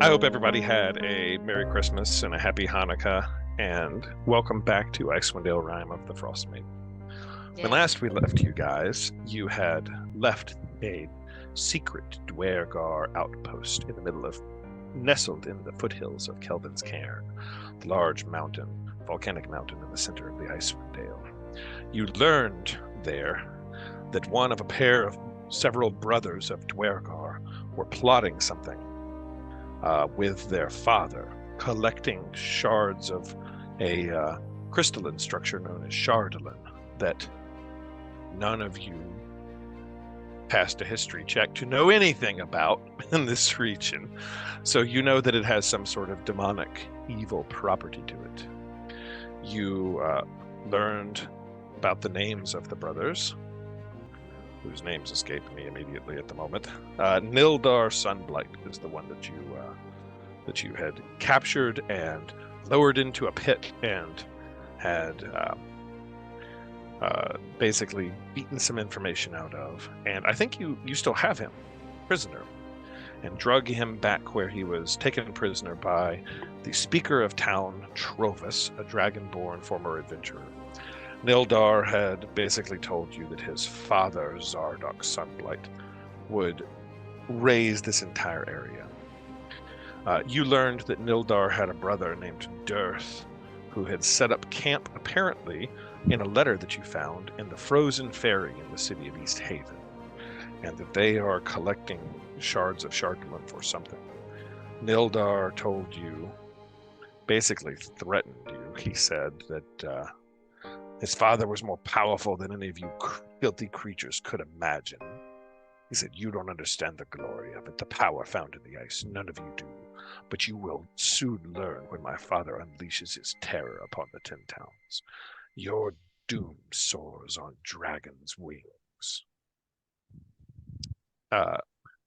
I hope everybody had a Merry Christmas and a Happy Hanukkah, and welcome back to Icewind Rime of the Frostmaiden. When last we left you guys, you had left a secret Dwergar outpost in the middle of, nestled in the foothills of Kelvin's Cairn, the large mountain, volcanic mountain in the center of the Icewind Dale. You learned there that one of a pair of several brothers of Dwergar were plotting something with their father, collecting shards of a crystalline structure known as Shardolin that none of you passed a history check to know anything about in this region. So you know that it has some sort of demonic, evil property to it. You learned about the names of the brothers, whose names escape me immediately at the moment. Nildar Sunblight is the one that you had captured and lowered into a pit and had basically beaten some information out of. And I think you still have him prisoner, and drug him back where he was taken prisoner by the speaker of town, Trovus, a dragonborn former adventurer. Nildar had basically told you that his father, Zardok Sunblight, would raise this entire area. You learned that Nildar had a brother named Dearth, who had set up camp apparently in a letter that you found in the frozen ferry in the city of East Haven, and that they are collecting shards of Shardolin for something. Nildar told you, basically threatened you. He said that his father was more powerful than any of you filthy creatures could imagine. He said, "You don't understand the glory of it, the power found in the ice. None of you do. But you will soon learn when my father unleashes his terror upon the 10 towns. Your doom soars on dragon's wings."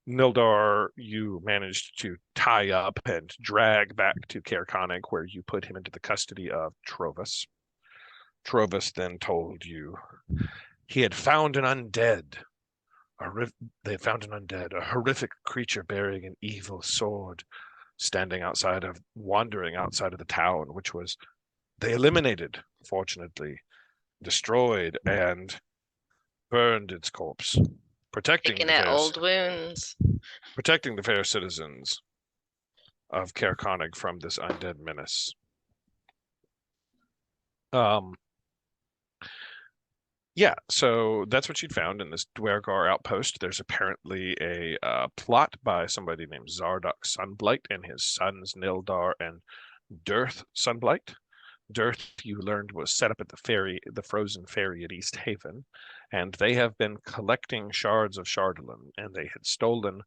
Nildar, you managed to tie up and drag back to Cairconig, where you put him into the custody of Trovus. Trovus then told you he had found an undead. They had found an undead, a horrific creature bearing an evil sword, wandering outside of the town, which was, they eliminated, fortunately, destroyed, and burned its corpse, protecting old wounds, protecting the fair citizens of Cairconig from this undead menace. Yeah, so that's what you'd found in this Dwergar outpost. There's apparently a plot by somebody named Zardok Sunblight and his sons Nildar and Dearth Sunblight. Dearth, you learned, was set up at the frozen ferry at East Haven, and they have been collecting shards of Shardolin, and they had stolen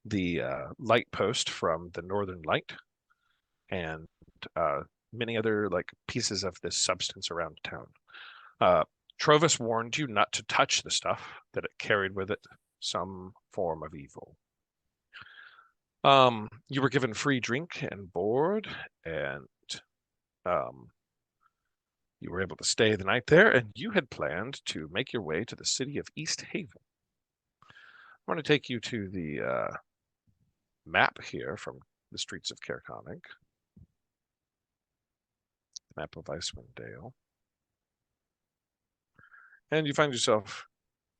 the light post from the Northern Light and many other pieces of this substance around town. Trovus warned you not to touch the stuff, that it carried with it some form of evil. You were given free drink and board, and you were able to stay the night there, and you had planned to make your way to the city of East Haven. I want to take you to the map here from the streets of Cairconig. Map of Icewind Dale. And you find yourself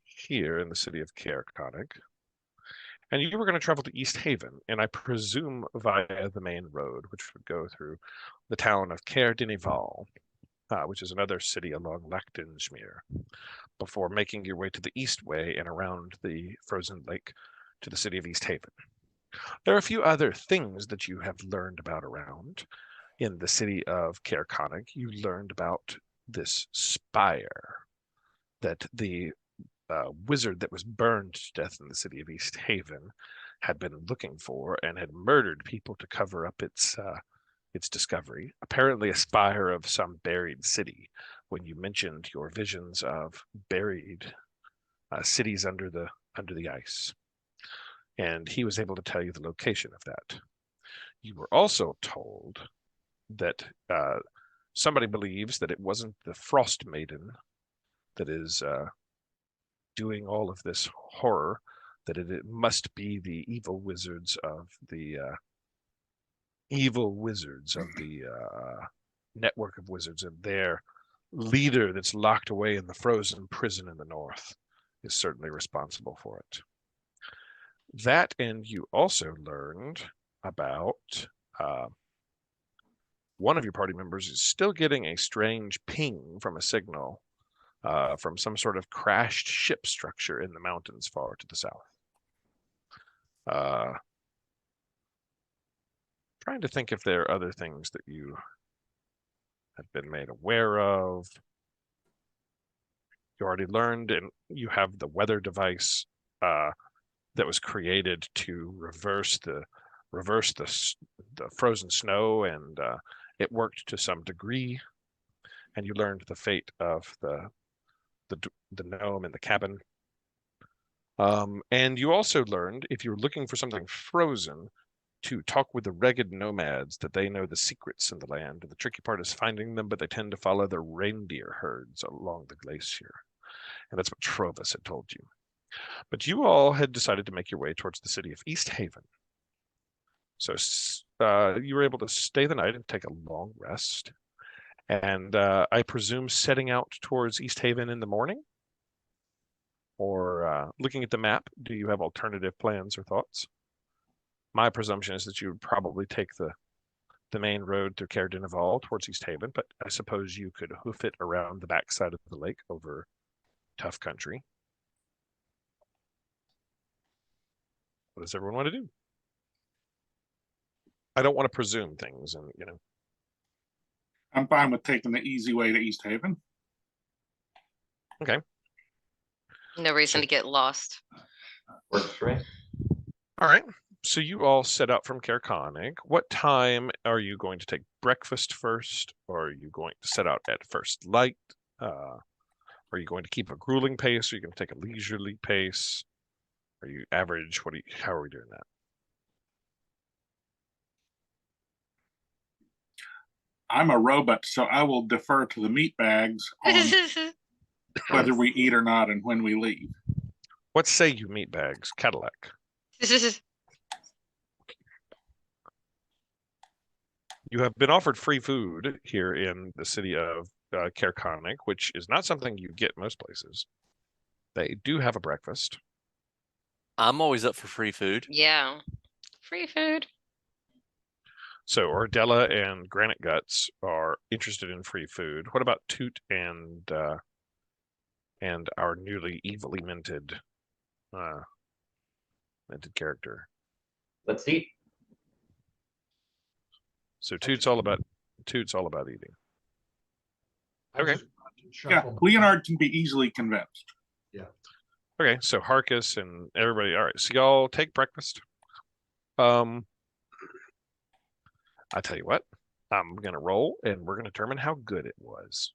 here in the city of Cairconig. And you were going to travel to East Haven, and I presume via the main road, which would go through the town of Cair Dinival, which is another city along Lactinshmere, before making your way to the east way and around the frozen lake to the city of East Haven. There are a few other things that you have learned about around. In the city of Cairconig, you learned about this spire that the wizard that was burned to death in the city of East Haven had been looking for and had murdered people to cover up its discovery. Apparently a spire of some buried city, when you mentioned your visions of buried cities under the ice. And he was able to tell you the location of that. You were also told that somebody believes that it wasn't the Frostmaiden that is doing all of this horror, that it must be the evil wizards of the evil wizards of the network of wizards, and their leader that's locked away in the frozen prison in the north is certainly responsible for it. That, and you also learned about one of your party members is still getting a strange ping from a signal from some sort of crashed ship structure in the mountains far to the south. Trying to think if there are other things that you have been made aware of. You already learned, and you have the weather device that was created to reverse the frozen snow, and it worked to some degree. And you learned the fate of the gnome in the cabin. And you also learned, if you're looking for something frozen, to talk with the ragged nomads, that they know the secrets in the land. The tricky part is finding them, but they tend to follow the reindeer herds along the glacier. And that's what Trovus had told you. But you all had decided to make your way towards the city of East Haven. So you were able to stay the night and take a long rest. And I presume setting out towards East Haven in the morning? Or looking at the map, do you have alternative plans or thoughts? My presumption is that you would probably take the main road through Caer Dineval towards East Haven, but I suppose you could hoof it around the backside of the lake over tough country. What does everyone want to do? I don't want to presume things, and I'm fine with taking the easy way to East Haven. Okay. No reason to get lost. Works for me. All right. So you all set out from Caer Konig. What time are you going to take breakfast first? Or are you going to set out at first light? Are you going to keep a grueling pace? Or are you going to take a leisurely pace? Are you average? How are we doing that? I'm a robot, so I will defer to the meat bags on whether we eat or not and when we leave. What say you, meat bags? Cadillac. You have been offered free food here in the city of Caer Konig, which is not something you get most places. They do have a breakfast. I'm always up for free food. Yeah. Free food. So Ordella and Granite Guts are interested in free food. What about Toot and our newly evilly minted character? Let's eat. So Toot's all about eating. Okay. Yeah, Leonard can be easily convinced. Okay, so Harkus and everybody. All right, so y'all take breakfast. I tell you what, I'm gonna roll, and we're gonna determine how good it was.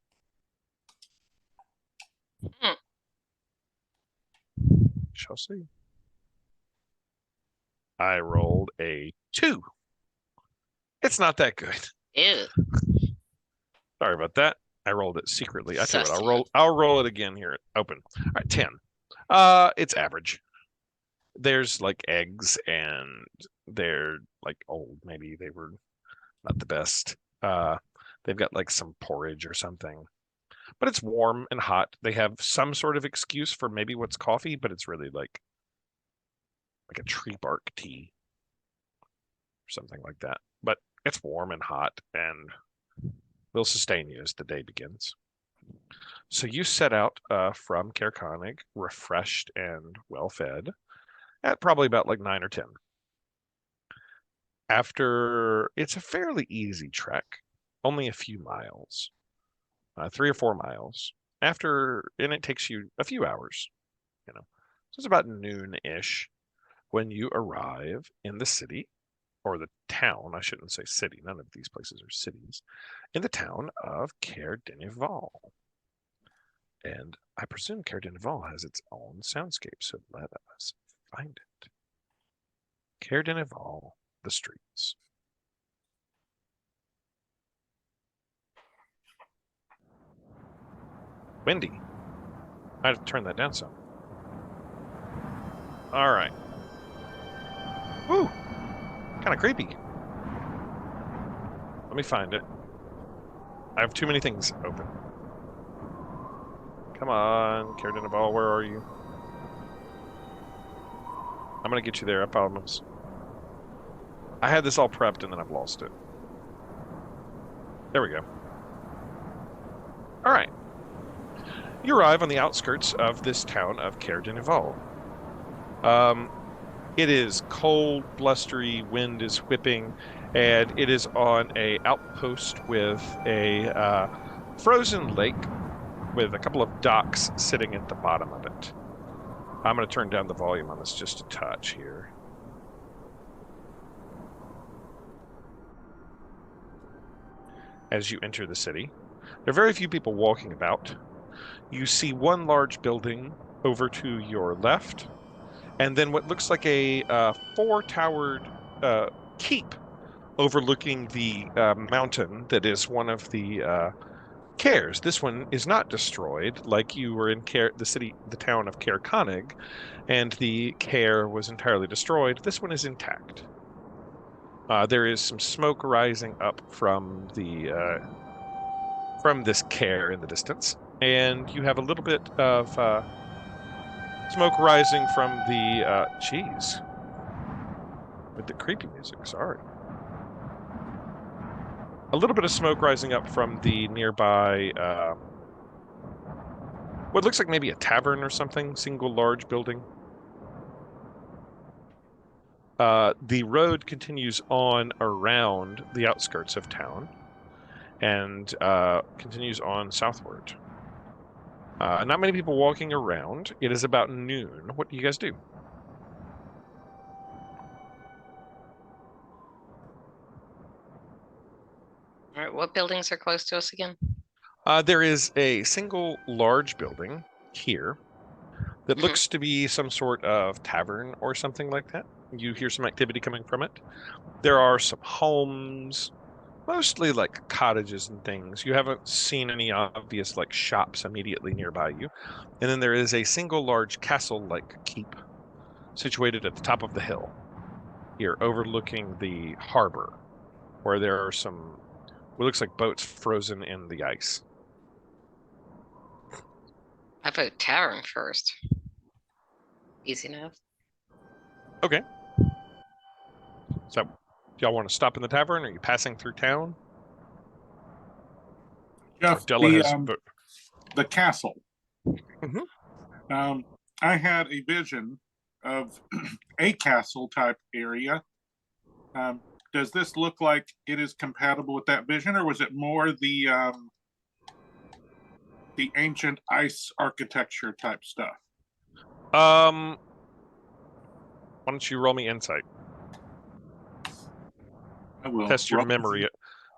Shall see. I rolled a 2. It's not that good. Ew. Sorry about that. I rolled it secretly. I tell you what, I'll roll it again here. Open. All right, 10. It's average. There's like eggs, and they're like old. Maybe they were not the best. They've got like some porridge or something, but it's warm and hot. They have some sort of excuse for maybe what's coffee, but it's really like a tree bark tea or something like that. But it's warm and hot, and will sustain you as the day begins. So you set out from Caer Konig, refreshed and well fed, at probably about like 9 or 10. After, it's a fairly easy trek, only a few miles, 3 or 4 miles. And it takes you a few hours, So it's about noon-ish when you arrive in the city, or the town. I shouldn't say city. None of these places are cities. In the town of Caer Dineval. And I presume Caer Dineval has its own soundscape, so let us find it. Caer Dineval, the streets. Windy. I had to turn that down some. All right. Woo! Kind of creepy. Let me find it. I have too many things open. Come on, Ball, where are you? I'm gonna get you there, I promise. I had this all prepped and then I've lost it. There we go. All right. You arrive on the outskirts of this town of Caer-Dineval. It is cold, blustery, wind is whipping, and it is on a outpost with a frozen lake with a couple of docks sitting at the bottom of it. I'm going to turn down the volume on this just a touch here. As you enter the city, there are very few people walking about. You see one large building over to your left, and then what looks like a four-towered keep overlooking the mountain that is one of the Cares. This one is not destroyed, like you were in the town of Caer Konig, and the Caer was entirely destroyed. This one is intact. There is some smoke rising up from this Caer in the distance, and you have a little bit of smoke rising from the with the creepy music. Sorry. A little bit of smoke rising up from the nearby, what looks like maybe a tavern or something, single large building. The road continues on around the outskirts of town and continues on southward. Not many people walking around. It is about noon. What do you guys do? All right, what buildings are close to us again? There is a single large building here that looks to be some sort of tavern or something like that. You hear some activity coming from it. There are some homes, mostly like cottages and things. You haven't seen any obvious like shops immediately nearby you. And then there is a single large castle-like keep situated at the top of the hill here, overlooking the harbor, where there are some, what looks like boats frozen in the ice. I vote tavern first. Easy enough. Okay. So, do y'all want to stop in the tavern? Are you passing through town? Jeff, the castle. I had a vision of a castle type area. Does this look like it is compatible with that vision, or was it more the ancient ice architecture type stuff? Why don't you roll me insight? I will test your memory.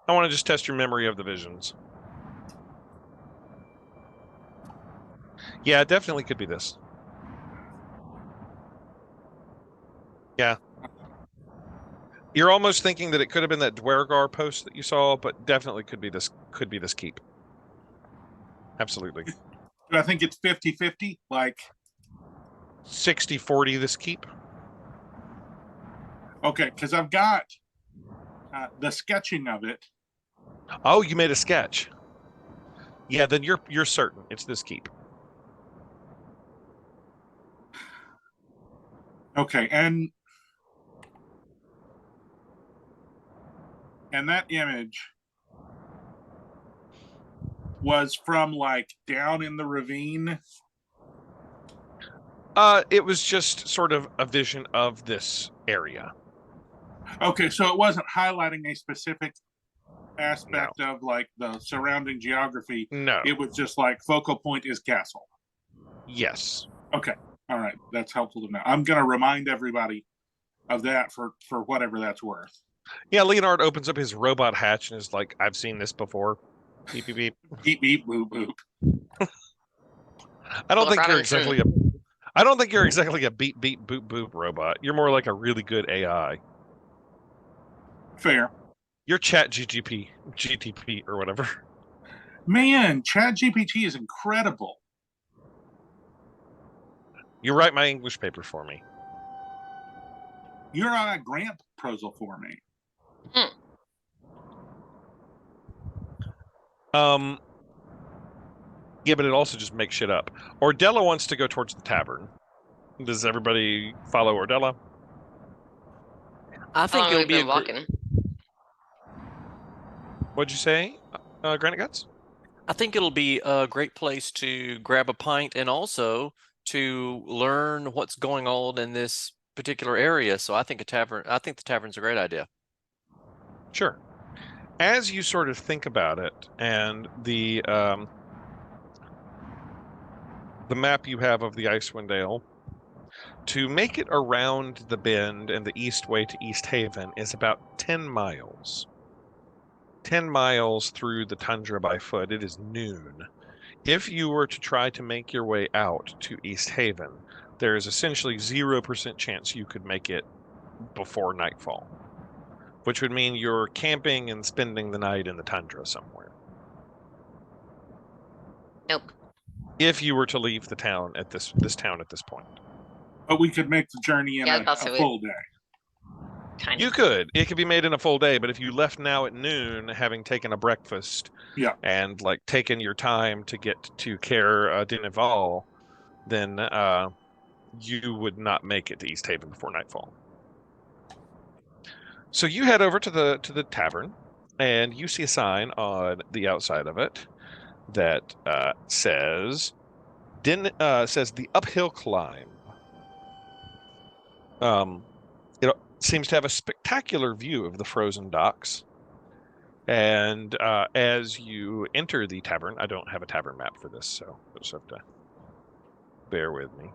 I want to just test your memory of the visions. Yeah, it definitely could be this. Yeah. You're almost thinking that it could have been that Dwergar post that you saw, but definitely could be this keep. Absolutely. Do I think it's 50-50? Like 60-40 this keep? Okay, because I've got the sketching of it. Oh, you made a sketch. Yeah, then you're certain it's this keep. Okay, and that image was from like down in the ravine. It was just sort of a vision of this area. Okay, so it wasn't highlighting a specific aspect of like the surrounding geography. No. It was just like focal point is castle. Yes. Okay. All right. That's helpful to know. I'm going to remind everybody of that for whatever that's worth. Yeah, Leonard opens up his robot hatch and is like, I've seen this before. Beep, beep, beep. Beep, beep, boop, boop. I don't think you're exactly a beep, beep, boop, boop robot. You're more like a really good AI. Fair. You're GTP or whatever. Man, ChatGPT is incredible. You write my English paper for me. You're on a grant proposal for me. Yeah, but it also just makes shit up. Ordella wants to go towards the tavern. Does everybody follow Ordella? I How think long it'll we've be a been walking? What'd you say, Granite Guts? I think it'll be a great place to grab a pint and also to learn what's going on in this particular area. So I think the tavern's a great idea. Sure. As you sort of think about it, and the map you have of the Icewind Dale, to make it around the bend and the east way to East Haven is about 10 miles. 10 miles through the tundra by foot. It is noon. If you were to try to make your way out to East Haven, there is essentially 0% chance you could make it before nightfall, which would mean you're camping and spending the night in the tundra somewhere. Nope. If you were to leave the town at this town at this point. But we could make the journey in Yeah, a that's what we- full day. Kind You of. could. It could be made in a full day, but if you left now at noon, having taken a breakfast, Yeah. and like taken your time to get to Care Dinival, then you would not make it to East Haven before nightfall. So you head over to the tavern, and you see a sign on the outside of it that says the uphill climb. It seems to have a spectacular view of the frozen docks. And as you enter the tavern, I don't have a tavern map for this, so you'll just have to bear with me.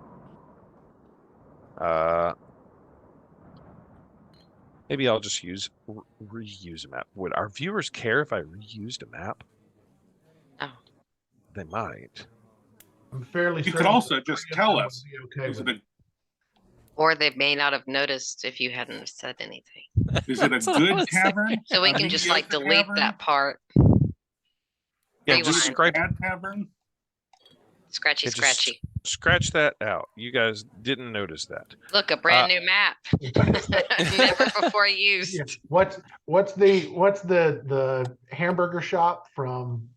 Maybe I'll just reuse a map. Would our viewers care if I reused a map? Oh. They might. I'm fairly You certain could also that just three of tell them us. would be okay Is with it it. Or they may not have noticed if you hadn't have said anything. Is it a That's what I good was saying. tavern? So we A can just like mediocre delete tavern? that part. Yeah, Rewind. just scratch Bad tavern? Scratchy, It just- scratchy. scratch that out. You guys didn't notice that. Look, a brand new map. Never before used. Yeah. What's the hamburger shop from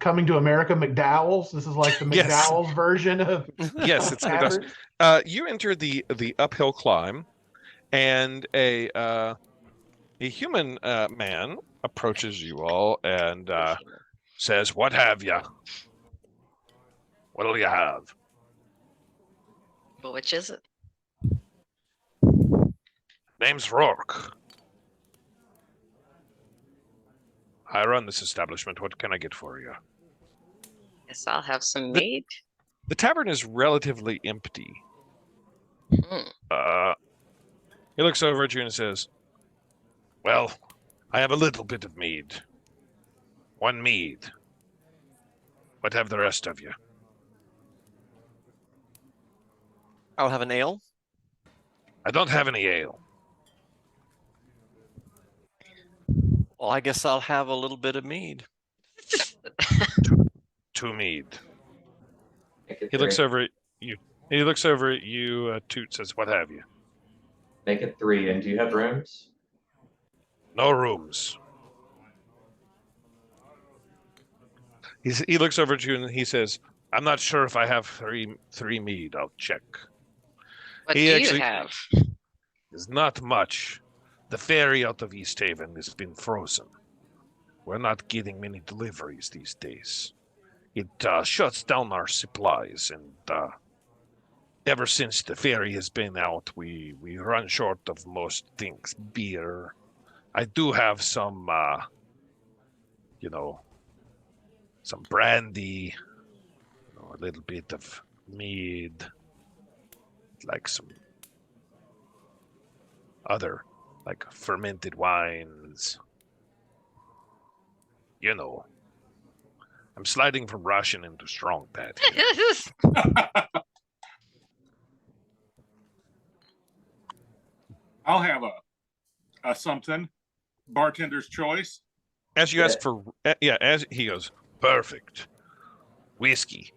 Coming to America, McDowell's? This is like the Yes. McDowell's version of Yes, of it's McDonald's. tavern. You enter the uphill climb, and a human man approaches you all and says, "What have you? What'll you have?" But which is it? Name's Rourke. I run this establishment. What can I get for you? Guess I'll have some The- meat. The tavern is relatively empty. Hmm. He looks over at you and says, "Well, I have a little bit of mead. One mead. What have the rest of you?" I'll have an ale. "I don't have any ale." Well, I guess I'll have a little bit of mead. "Two mead." Make it He looks three. over at you. He looks over at you. Toot says, "What have you?" Make it 3. And do you have rooms? "No rooms." He looks over at you and he says, "I'm not sure if I have three mead. I'll check." What He do actually- you have? There's not much. The ferry out of East Haven has been frozen. We're not getting many deliveries these days. It shuts down our supplies, and ever since the ferry has been out, we run short of most things. Beer. I do have some, some brandy, a little bit of mead, like some other, like fermented wines. I'm sliding from Russian into strong pad here. I'll have a something. Bartender's choice. As you ask for, as he goes, "Perfect. Whiskey."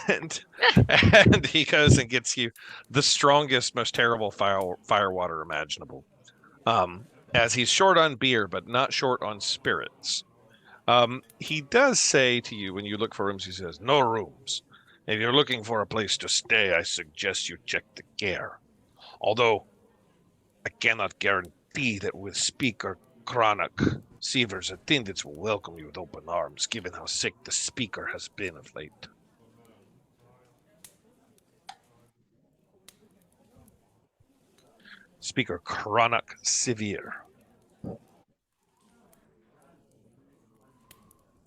And he goes and gets you the strongest, most terrible fire water imaginable. As he's short on beer, but not short on spirits. He does say to you when you look for rooms, he says, no rooms. If you're looking for a place to stay, I suggest you check the care. Although, I cannot guarantee that with Speaker Chronic, Seaver's attendants will welcome you with open arms, given how sick the speaker has been of late. Speaker Chronic Severe.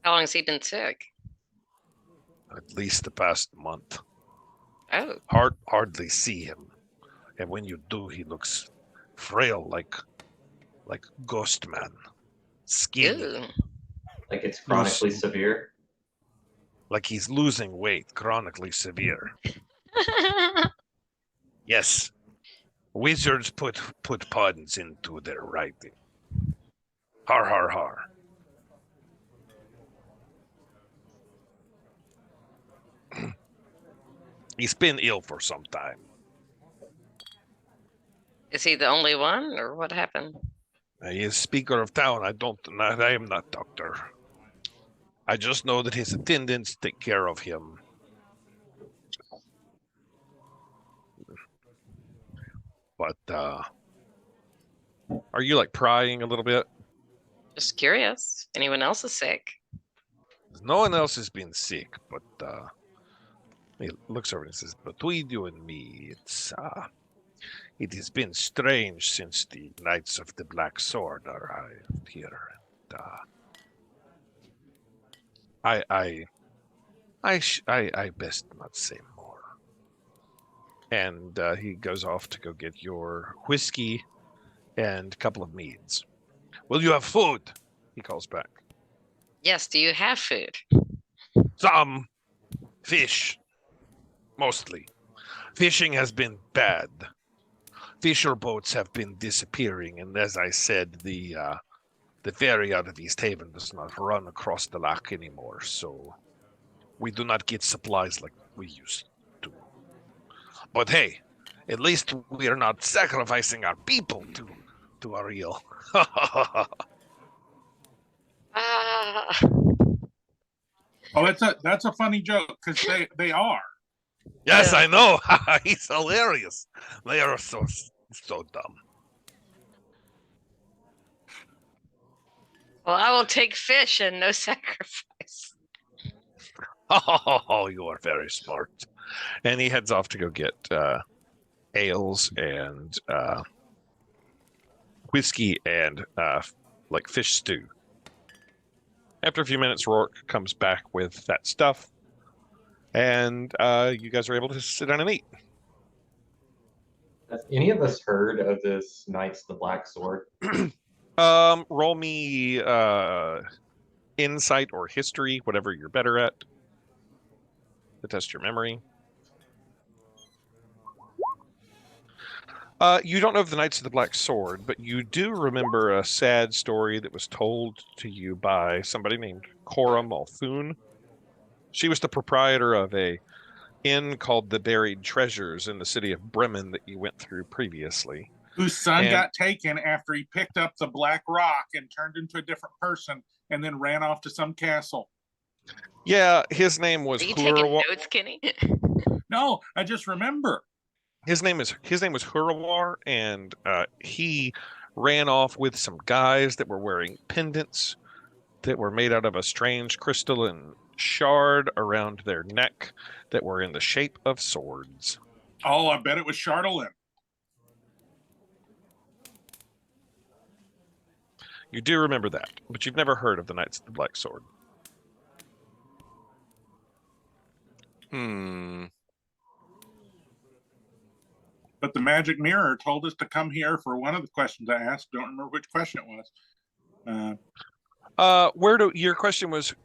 How long has he been sick? At least the past month. Oh, Hardly see him. And when you do, he looks frail like ghost man. Skinny. ew. Like it's chronically severe. Like he's losing weight, chronically severe. Yes. Wizards put puns into their writing. Har har har. He's been ill for some time. Is he the only one, or what happened? He is speaker of town. I am not doctor. I just know that his attendants take care of him. But are you like prying a little bit? Just curious. Anyone else is sick? No one else has been sick, but he looks over and says, between you and me, it has been strange since the Knights of the Black Sword arrived here. And, I best not say more. And he goes off to go get your whiskey and a couple of meads. Will you have food? He calls back. Yes, do you have food? Some fish, mostly. Fishing has been bad. Fisher boats have been disappearing, and as I said, the ferry out of East Haven does not run across the loch anymore, so we do not get supplies like we used to. But hey, at least we are not sacrificing our people to our eel. Ah, Oh, that's a funny joke because they are. Yes, Yeah. I know. He's hilarious. They are so dumb. well, I will take fish and no sacrifice. Oh, you are very smart. And he heads off to go get ales and whiskey and like fish stew. After a few minutes, Rourke comes back with that stuff, and you guys are able to sit down and eat. Has any of us heard of this Knights of the Black Sword? Roll me insight or history, whatever you're better at, to test your memory. You don't know of the Knights of the Black Sword, but you do remember a sad story that was told to you by somebody named Cora Mulfoon. She was the proprietor of a inn called the Buried Treasures in the city of Bremen that you went through previously. Whose son And- got taken after he picked up the black rock and turned into a different person and then ran off to some castle. Yeah, his name was Are you taking Hurawar. notes, Kenny? No, I just remember. His name was Hurawar, and he ran off with some guys that were wearing pendants that were made out of a strange crystalline shard around their neck that were in the shape of swords. Oh, I bet it was Charlemagne. You do remember that, but you've never heard of the Knights of the Black Sword. But the magic mirror told us to come here for one of the questions I asked. Don't remember which question it was. Your question was,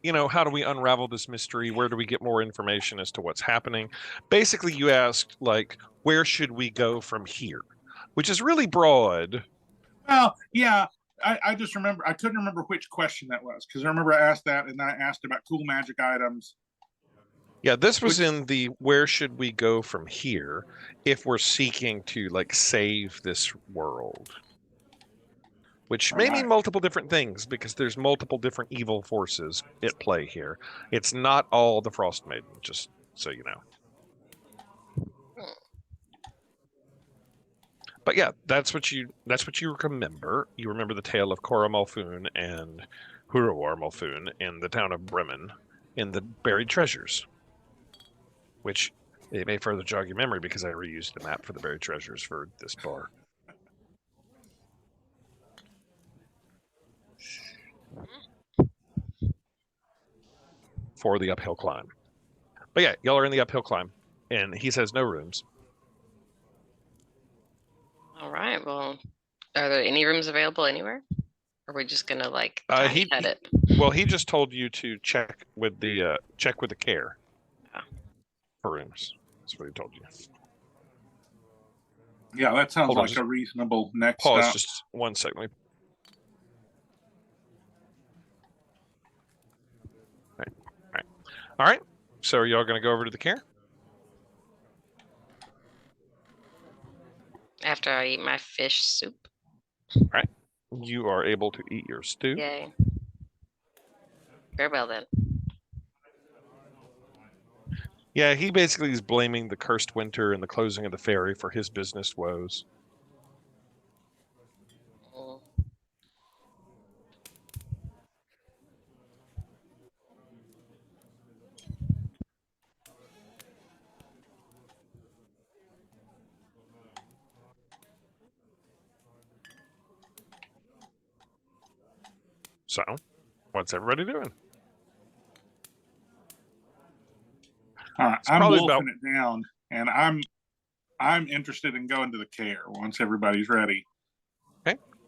how do we unravel this mystery? Where do we get more information as to what's happening? Basically, you asked, like, where should we go from here? Which is really broad. Well, yeah, I just remember, I couldn't remember which question that was because I remember I asked that and I asked about cool magic items. Yeah, this was Which- in the where should we go from here if we're seeking to, like, save this world. which All may mean right. multiple different things because there's multiple different evil forces at play here. It's not all the Frostmaiden, just so you know. But yeah, that's what you remember. You remember the tale of Cora Malfoon and Hurawar Malfoon in the town of Bremen in the buried treasures, which it may further jog your memory because I reused the map for the buried treasures for this bar. For the uphill climb. But yeah, y'all are in the uphill climb, and he says no rooms. All right. Well, are there any rooms available anywhere? Or are we just gonna like tiny hut it? Well, he just told you to check with the care Oh. for rooms. That's what he told you. Yeah, that sounds Hold on, like just a reasonable next Pause step. just 1 second. All right. So are y'all going to go over to the care? After I eat my fish soup. You are able to eat your stew. Yay. Very well then. Yeah, he basically is blaming the cursed winter and the closing of the ferry for his business woes. Mm. So, what's everybody doing? All right, It's I'm probably wolfing it down, and I'm interested in going to the care once everybody's ready.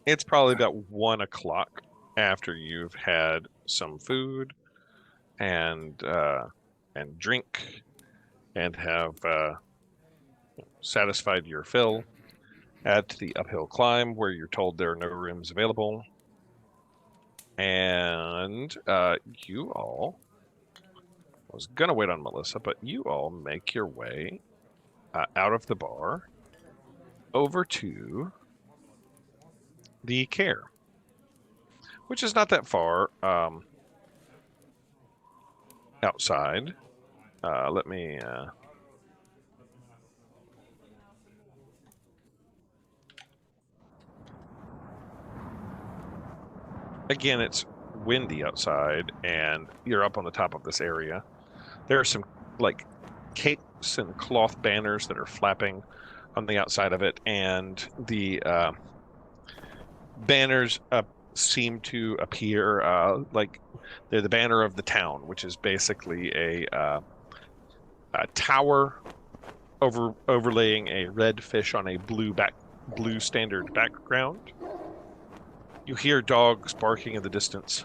It's probably about 1 o'clock after you've had some food and drink and have satisfied your fill at the uphill climb where you're told there are no rooms available. And you all, I was going to wait on Melissa, but you all make your way out of the bar over to the care, which is not that far outside. Let me... Again, it's windy outside, and you're up on the top of this area. There are some, like, capes and cloth banners that are flapping on the outside of it, and the banners seem to appear like they're the banner of the town, which is basically a tower overlaying a red fish on a blue standard background. You hear dogs barking in the distance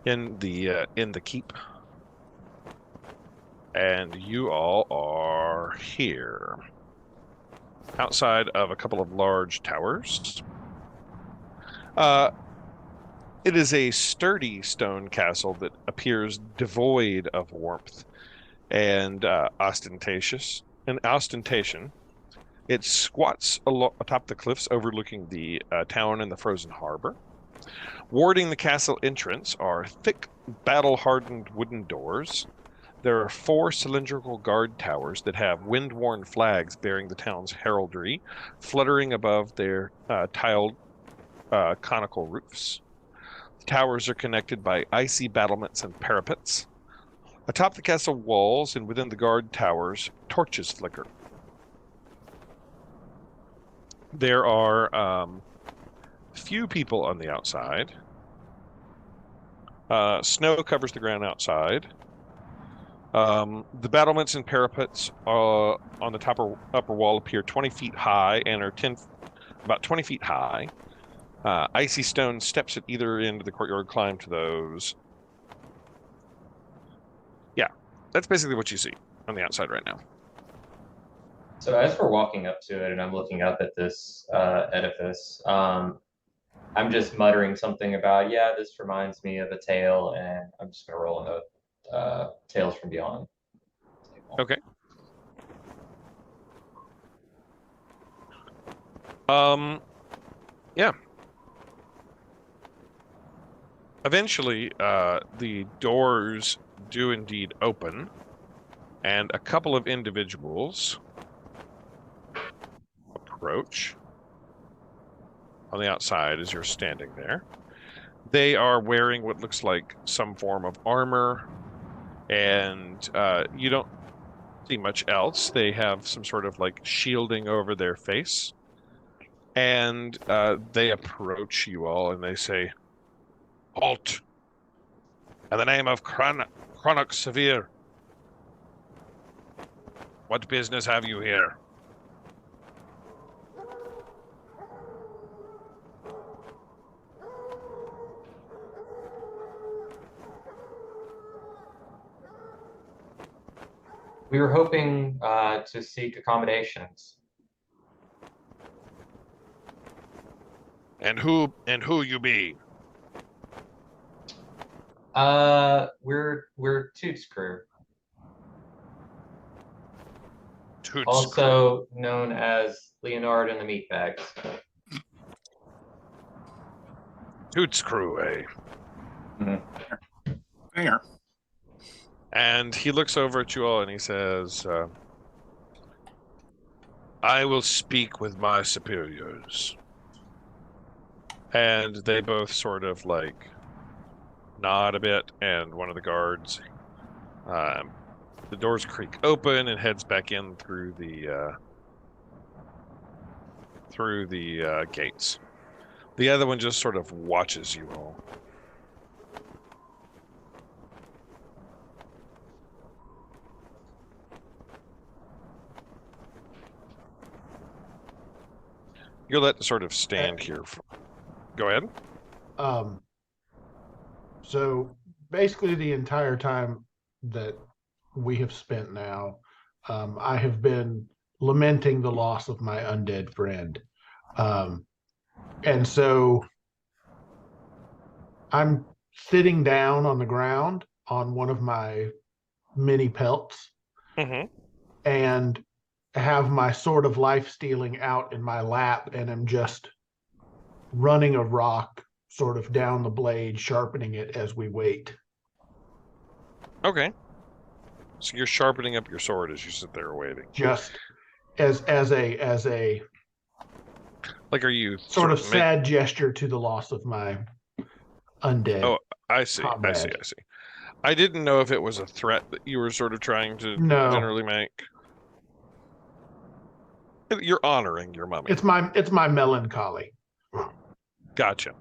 in the keep, and you all are here outside of a couple of large towers. It is a sturdy stone castle that appears devoid of warmth and ostentation. It squats atop the cliffs overlooking the town and the frozen harbor. Warding the castle entrance are thick, battle-hardened wooden doors. There are 4 cylindrical guard towers that have wind-worn flags bearing the town's heraldry fluttering above their tiled conical roofs. The towers are connected by icy battlements and parapets. Atop the castle walls and within the guard towers, torches flicker. There are few people on the outside. Snow covers the ground outside. The battlements and parapets on the upper wall appear 20 feet high and are about 20 feet high. Icy stone steps at either end of the courtyard climb to those. Yeah, that's basically what you see on the outside right now. So as we're walking up to it and I'm looking up at this edifice, I'm just muttering something about, yeah, this reminds me of a tale, and I'm just going to roll into Tales from Beyond. Okay. Yeah. Eventually, the doors do indeed open, and a couple of individuals approach on the outside as you're standing there. They are wearing what looks like some form of armor, and you don't see much else. They have some sort of like shielding over their face, and they approach you all and they say, "Halt! In the name of Chronic Severe, what business have you here?" We were hoping to seek accommodations. And who you be? We're Toot's crew, Toots also known as Leonard and the Meatbags. Toots crew, eh? There. And he looks over at you all and he says, "I will speak with my superiors." And they both sort of like nod a bit, and one of the guards, the doors creak open and heads back in through the gates. The other one just sort of watches you all. You're let to sort of stand here. Go ahead. So basically the entire time that we have spent now, I have been lamenting the loss of my undead friend. And so I'm sitting down on the ground on one of my mini pelts, and have my sword of life stealing out in my lap, and I'm just running a rock sort of down the blade, sharpening it as we wait. Okay. So you're sharpening up your sword as you sit there waiting. Just as a like, are you sort of sad gesture to the loss of my undead? Oh, I see. comrade. I see. I didn't know if it was a threat that you were sort of trying to generally make. You're honoring your mummy. It's my melancholy. Gotcha.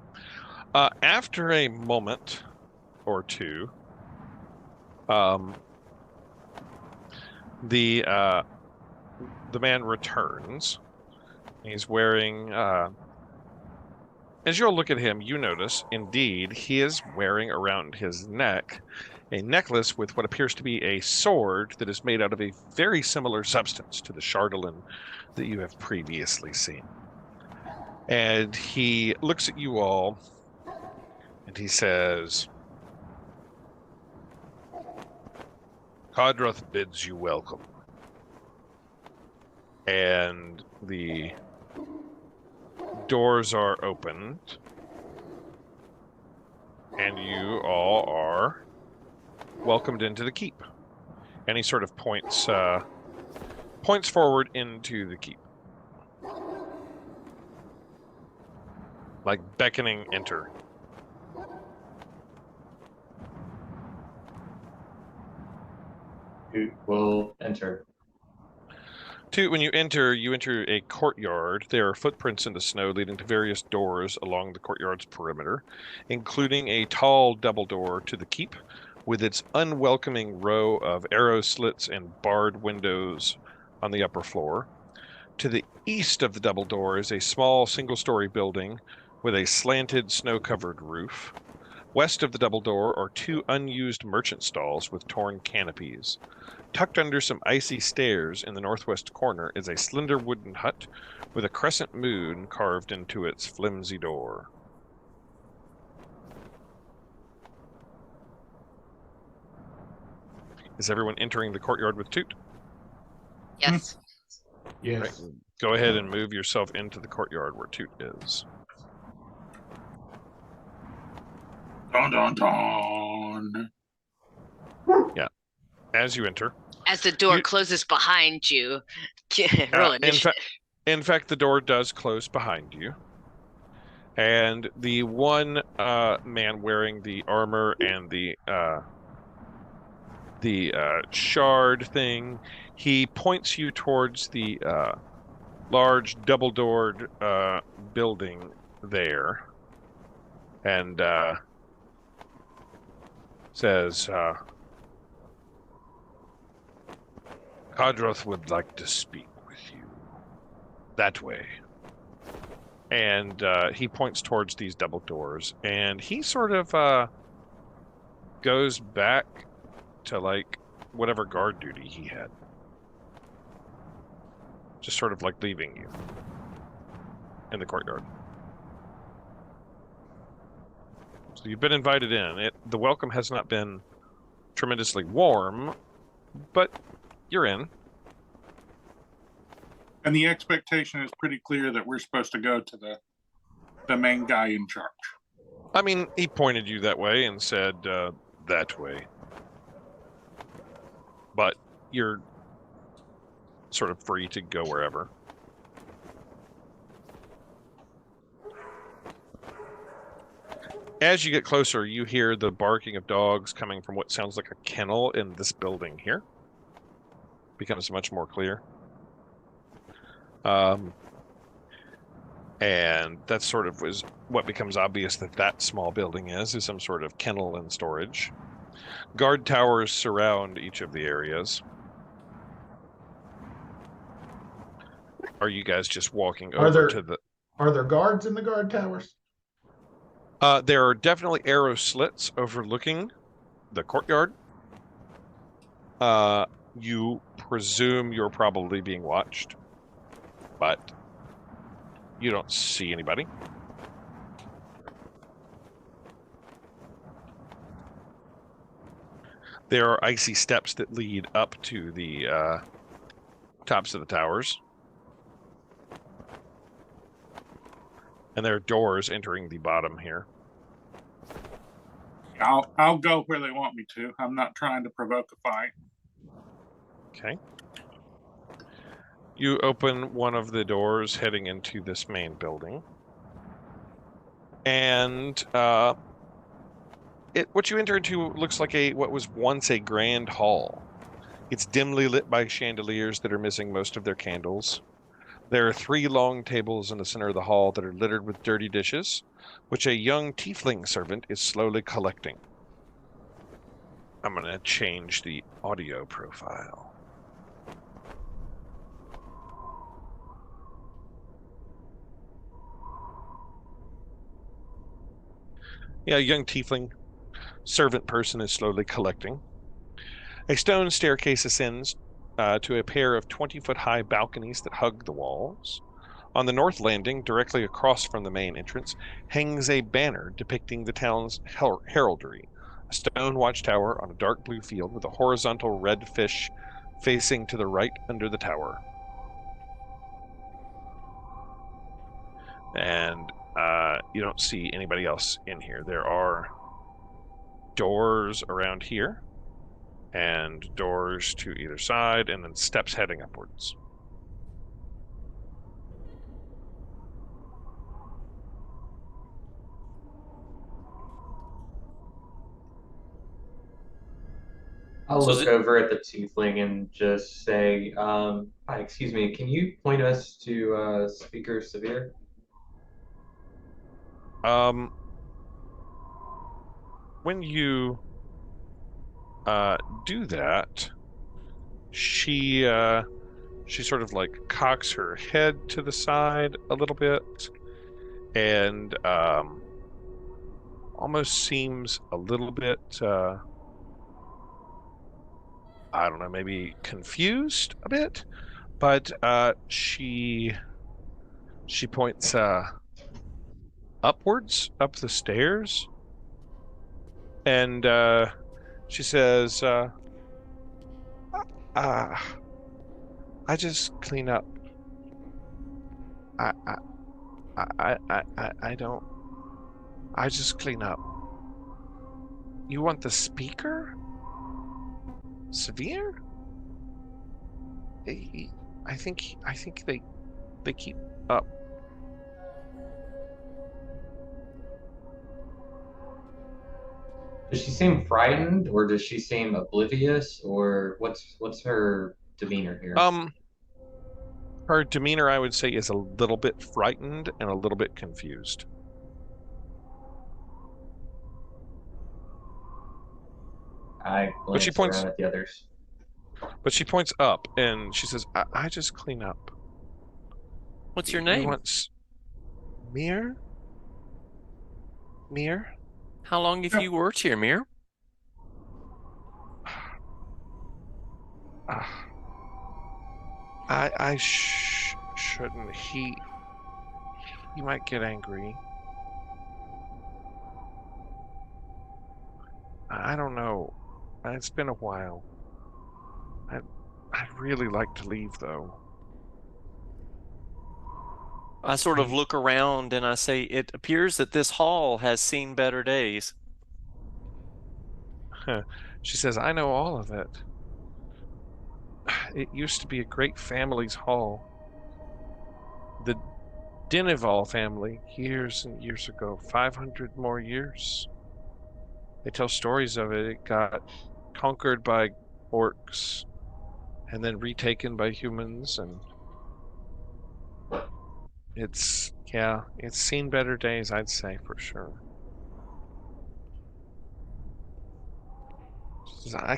After a moment or two, the man returns. He's wearing, as you'll look at him, you notice, indeed, he is wearing around his neck a necklace with what appears to be a sword that is made out of a very similar substance to the chatelaine that you have previously seen. And he looks at you all, and he says, "Kadroth bids you welcome." And the doors are opened, and you all are welcomed into the keep. And he sort of points forward into the keep, like beckoning, enter. Who will enter? When you enter a courtyard. There are footprints in the snow leading to various doors along the courtyard's perimeter, including a tall double door to the keep with its unwelcoming row of arrow slits and barred windows on the upper floor. To the east of the double door is a small single-story building with a slanted snow-covered roof. West of the double door are two unused merchant stalls with torn canopies. Tucked under some icy stairs in the northwest corner is a slender wooden hut with a crescent moon carved into its flimsy door. Is everyone entering the courtyard with Toot? Yes. Yes. Right. Go ahead and move yourself into the courtyard where Toot is. Dun, dun, dun. Yeah. As you enter. As the door closes behind you, roll initiative. In fact, the door does close behind you. And the one man wearing the armor and the shard thing, he points you towards the large double-doored building there, and says, Kadroth would like to speak with you. That way. And he points towards these double doors, and he sort of goes back to, like, whatever guard duty he had. Just sort of like leaving you in the courtyard. So you've been invited in. The welcome has not been tremendously warm, but you're in. And the expectation is pretty clear that we're supposed to go to the main guy in charge. I mean, he pointed you that way and said, that way. But you're sort of free to go wherever. As you get closer, you hear the barking of dogs coming from what sounds like a kennel in this building here. Becomes much more clear. And that sort of was what becomes obvious that small building is some sort of kennel and storage. Guard towers surround each of the areas. Are you guys just walking over to the... Are there guards in the guard towers? There are definitely arrow slits overlooking the courtyard. You presume you're probably being watched, but you don't see anybody. There are icy steps that lead up to the tops of the towers. And there are doors entering the bottom here. I'll go where they want me to. I'm not trying to provoke a fight. Okay. You open one of the doors heading into this main building. And what you enter into looks like what was once a grand hall. It's dimly lit by chandeliers that are missing most of their candles. There are 3 long tables in the center of the hall that are littered with dirty dishes, which a young tiefling servant is slowly collecting. I'm going to change the audio profile. Yeah, a young tiefling servant person is slowly collecting. A stone staircase ascends to a pair of 20-foot-high balconies that hug the walls. On the north landing, directly across from the main entrance, hangs a banner depicting the town's heraldry, a stone watchtower on a dark blue field with a horizontal red fish facing to the right under the tower. And you don't see anybody else in here. There are doors around here, and doors to either side, and then steps heading upwards. I'll look over at the tiefling and just say, hi, excuse me, can you point us to Speaker Severe? When you do that, she sort of like cocks her head to the side a little bit, and almost seems a little bit I don't know, maybe confused a bit, but she points upwards, up the stairs, and she says, I just clean up. I just clean up. You want the speaker? Severe? I think they keep up. Does she seem frightened, or does she seem oblivious, or what's her demeanor here? Her demeanor, I would say, is a little bit frightened and a little bit confused. I glance around at the others. But she points up and she says, I just clean up. What's your name? Mir? Mir? How long have you worked here, Mir? I shouldn't. He might get angry. I don't know. It's been a while. I'd really like to leave, though. I sort of look around and I say, it appears that this hall has seen better days. She says, I know all of it. It used to be a great family's hall. The Denival family, years and years ago, 500 more years. They tell stories of it. It got conquered by orcs and then retaken by humans, and it's seen better days, I'd say, for sure. She says, I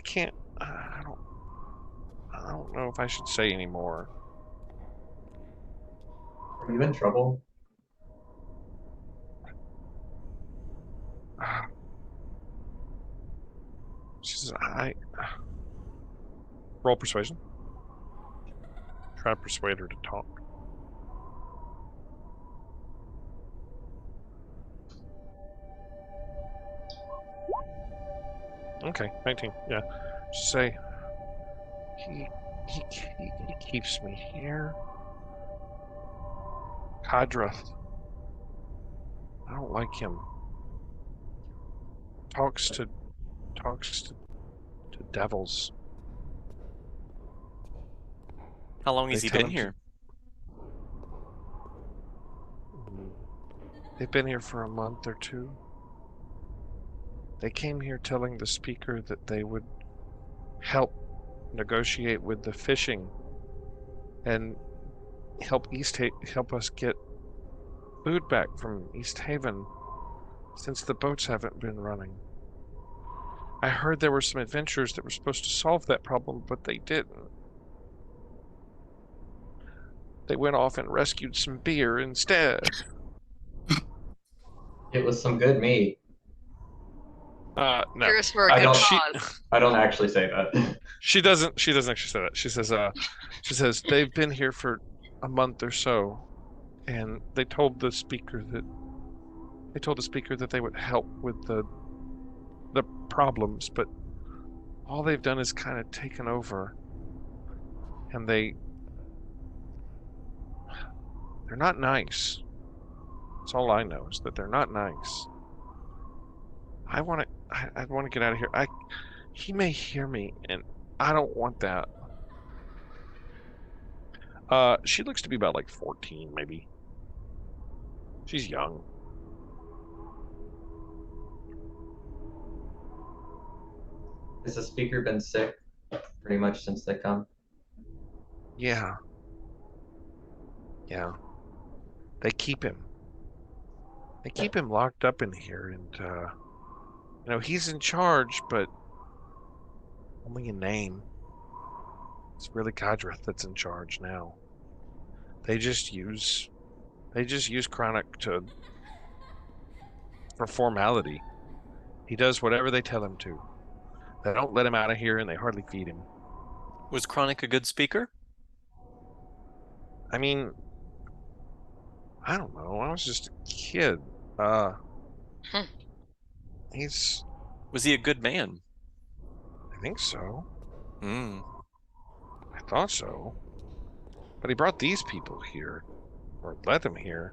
don't know if I should say anymore. Are you in trouble? She says, roll persuasion. Try to persuade her to talk. Okay, 19. Yeah. Just say, he keeps me here. Kadrath. I don't like him. Talks to devils. How long has he been here? They've been here for a month or two. They came here telling the speaker that they would help negotiate with the fishing and help us get food back from East Haven since the boats haven't been running. I heard there were some adventurers that were supposed to solve that problem, but they didn't. They went off and rescued some beer instead. It was some good meat. No. Here's for a good I don't actually say that. She doesn't actually say that. She says they've been here for a month or so, and they told the speaker that they would help with the problems, but all they've done is kind of taken over, and they're not nice. That's all I know, is that they're not nice. I want to get out of here. He may hear me, and I don't want that. She looks to be about like 14, maybe. She's young. Has the speaker been sick pretty much since they come? Yeah. They keep him. They keep him locked up in here, and he's in charge, but only in name. It's really Kadrath that's in charge now. They just use Chronic for formality. He does whatever they tell him to. They don't let him out of here, and they hardly feed him. Was Chronic a good speaker? I mean, I don't know. I was just a kid. Was he a good man? I think so. Hmm. I thought so. But he brought these people here, or led them here.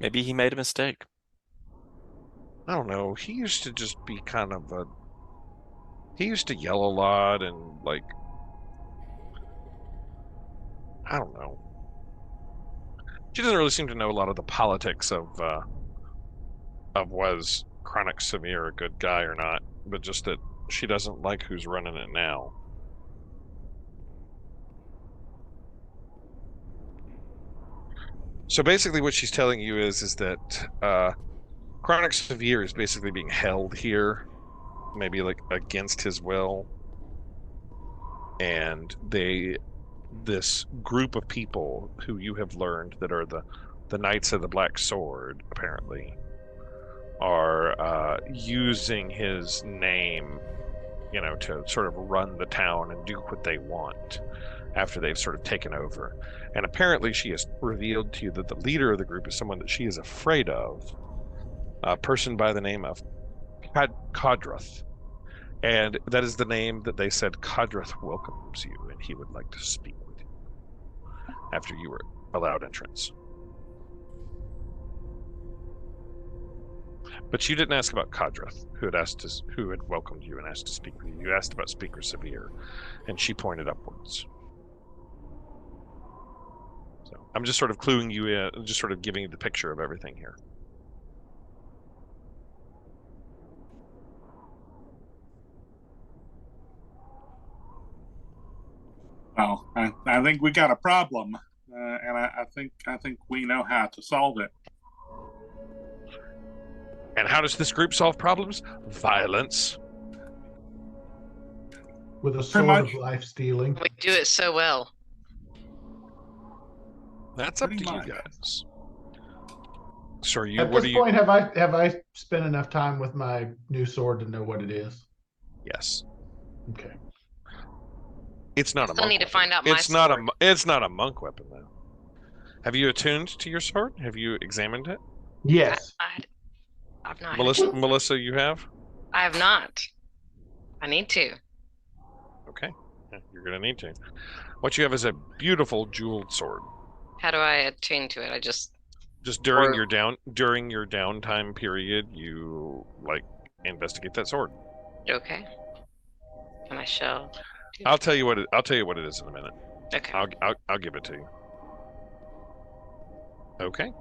Maybe he made a mistake. I don't know. He used to just be kind of a. He used to yell a lot and like. I don't know. She doesn't really seem to know a lot of the politics of was Chronic Severe a good guy or not, but just that she doesn't like who's running it now. So basically what she's telling you is that Chronic Severe is basically being held here, maybe like against his will. And this group of people who you have learned that are the Knights of the Black Sword, apparently, are using his name, to sort of run the town and do what they want after they've sort of taken over. And apparently she has revealed to you that the leader of the group is someone that she is afraid of, a person by the name of Kadrath. And that is the name that they said Kadrath welcomes you, and he would like to speak with you after you were allowed entrance. But you didn't ask about Kadrath, who had welcomed you and asked to speak with you. You asked about Speaker Severe, and she pointed upwards. So I'm just sort of cluing you in, just sort of giving you the picture of everything here. Well, I think we got a problem, and I think we know how to solve it. And how does this group solve problems? Violence. With a sword of life stealing. We do it so well. That's up to you guys. So you, At this point, have I spent enough time with my new sword to know what it is? Yes. Okay. It's not I a still monk need to weapon. find out my It's not sword. it's not a monk weapon though. Have you attuned to your sword? Have you examined it? Yes. I've not. Melissa, you have? I have not. I need to. Okay. Yeah, you're gonna need to. What you have is a beautiful jeweled sword. How do I attune to it? I just during your downtime period, you investigate that sword. Okay. And I shall. I'll tell you what it is in a minute. Okay. I'll give it to you. Okay.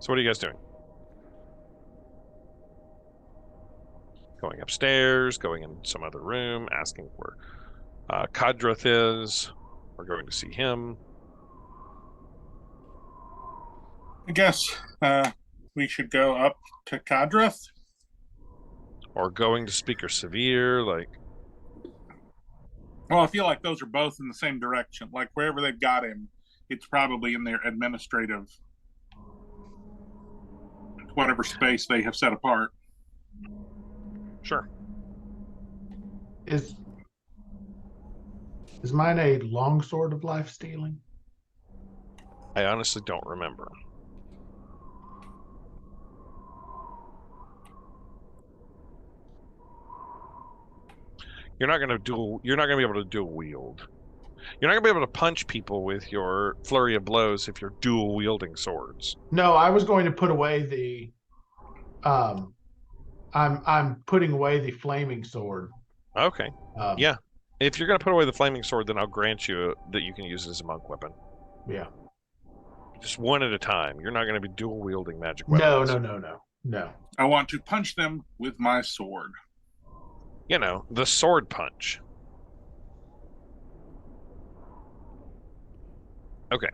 So what are you guys doing? Going upstairs, going in some other room, asking where Kadrath is. We're going to see him. I guess we should go up to Kadrath. Or going to Speaker Severe, Well, I feel like those are both in the same direction. Like wherever they've got him, it's probably in their administrative, whatever space they have set apart. Sure. Is mine a long sword of life stealing? I honestly don't remember. You're not going to be able to dual wield. You're not going to be able to punch people with your flurry of blows if you're dual wielding swords. No, I was going to put away the I'm putting away the flaming sword. Okay. Yeah. If you're going to put away the flaming sword, then I'll grant you that you can use it as a monk weapon. Yeah. Just one at a time. You're not going to be dual wielding magic weapons. No. I want to punch them with my sword. The sword punch. Okay.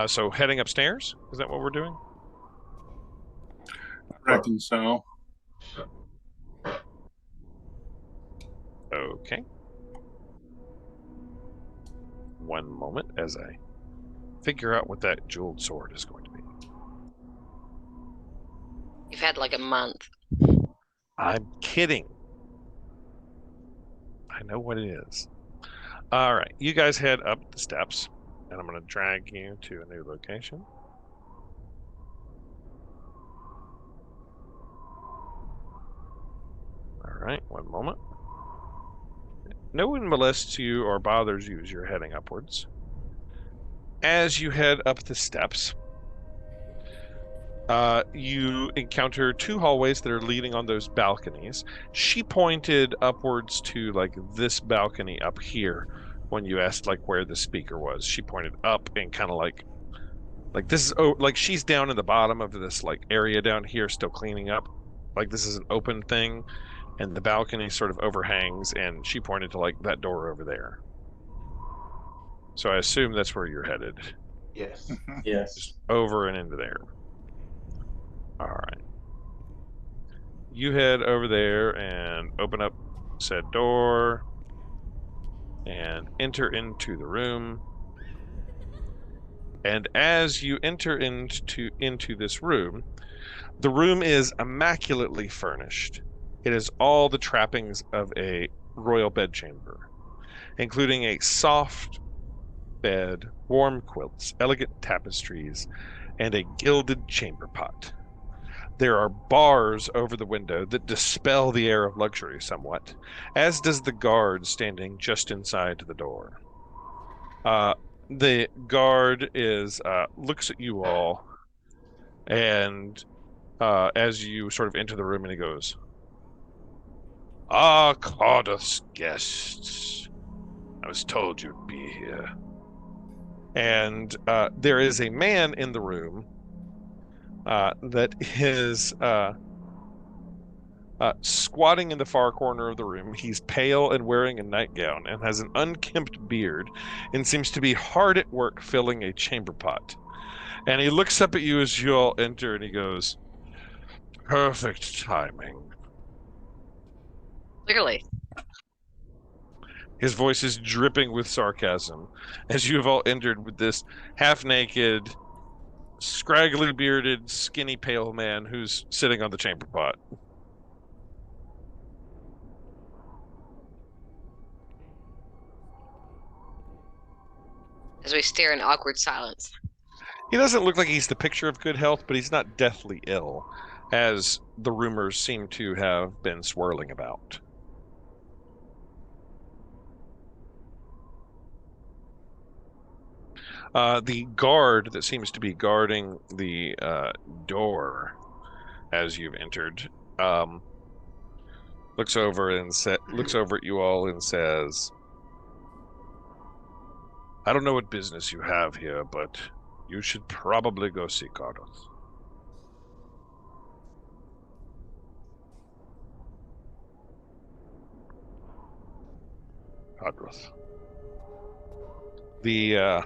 So heading upstairs? Is that what we're doing? I reckon so. Okay. One moment as I figure out what that jeweled sword is going to be. You've had like a month. I'm kidding. I know what it is. All right, you guys head up the steps, and I'm going to drag you to a new location. All right, one moment. No one molests you or bothers you as you're heading upwards. as you head up the steps, you encounter 2 hallways that are leading on those balconies. She pointed upwards to like this balcony up here when you asked like where the speaker was. She pointed up and kind of like this is like she's down in the bottom of this like area down here still cleaning up. Like this is an open thing and the balcony sort of overhangs, and she pointed to like that door over there. So I assume that's where you're headed. Yes. Yes. Just over and into there. All right. You head over there and open up said door and enter into the room. And as you enter into this room, the room is immaculately furnished. It is all the trappings of a royal bedchamber, including a soft bed, warm quilts, elegant tapestries, and a gilded chamber pot. There are bars over the window that dispel the air of luxury somewhat, as does the guard standing just inside the door. The guard is looks at you all, and as you sort of enter the room, and he goes, "Ah, Cardiff's guests. I was told you'd be here." And there is a man in the room that is squatting in the far corner of the room. He's pale and wearing a nightgown and has an unkempt beard and seems to be hard at work filling a chamber pot. And he looks up at you as you all enter and he goes, "Perfect timing." Clearly. His voice is dripping with sarcasm as you have all entered with this half-naked, scraggly bearded, skinny, pale man who's sitting on the chamber pot. As we stare in awkward silence. He doesn't look like he's the picture of good health, but he's not deathly ill, as the rumors seem to have been swirling about. The guard that seems to be guarding the door as you've entered looks over at you all and says, "I don't know what business you have here, but you should probably go see Cardiff." Cardiff. The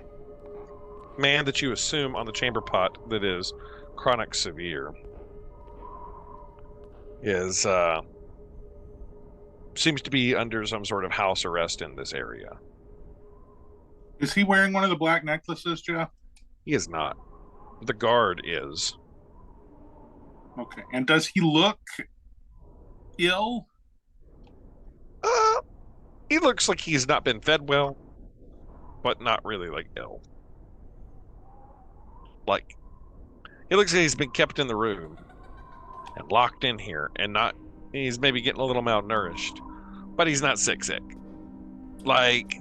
man that you assume on the chamber pot that is chronic severe is seems to be under some sort of house arrest in this area. Is he wearing one of the black necklaces, Jeff? He is not. The guard is. Okay. And does he look ill? He looks like he's not been fed well, but not really like ill. Like, he looks like he's been kept in the room and locked in here, and he's maybe getting a little malnourished, but he's not sick. Like,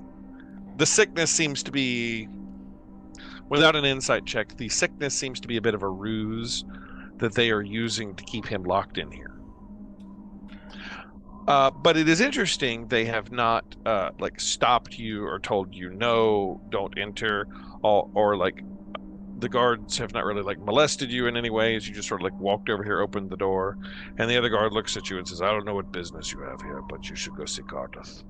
the sickness seems to be, without an insight check, the sickness seems to be a bit of a ruse that they are using to keep him locked in here. But it is interesting, they have not like stopped you or told you no, don't enter, or like the guards have not really like molested you in any way, as you just sort of like walked over here, opened the door, and the other guard looks at you and says, "I don't know what business you have here, but you should go see Cardiff."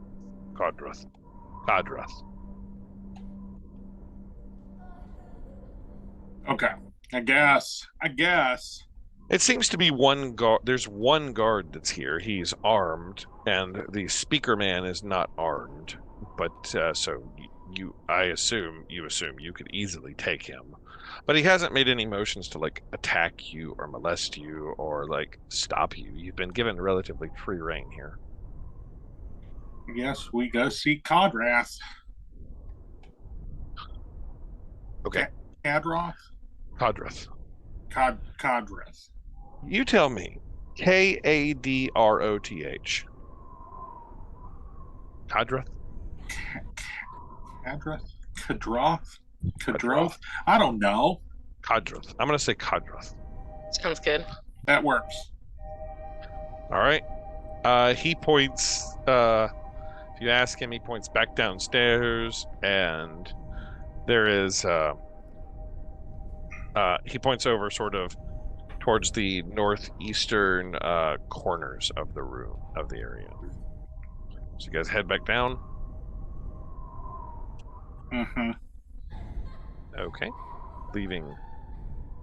Okay. I guess. It seems to be one guard. There's one guard that's here. He's armed, and the speaker man is not armed. But so I assume you could easily take him. But he hasn't made any motions to like attack you or molest you or like stop you. You've been given relatively free reign here. I guess we go see Codrath. Okay. Cadroth? Codrath. Codrath. You tell me. Kadroth. Codrath? Cadroth? Cadroth? Kadroth? I don't know. Kadroth. I'm going to say Kadroth. Sounds good. That works. All right. He points, if you ask him, he points back downstairs, and there is, he points over sort of towards the northeastern corners of the room, of the area. So you guys head back down. Mm-hmm. Okay. Leaving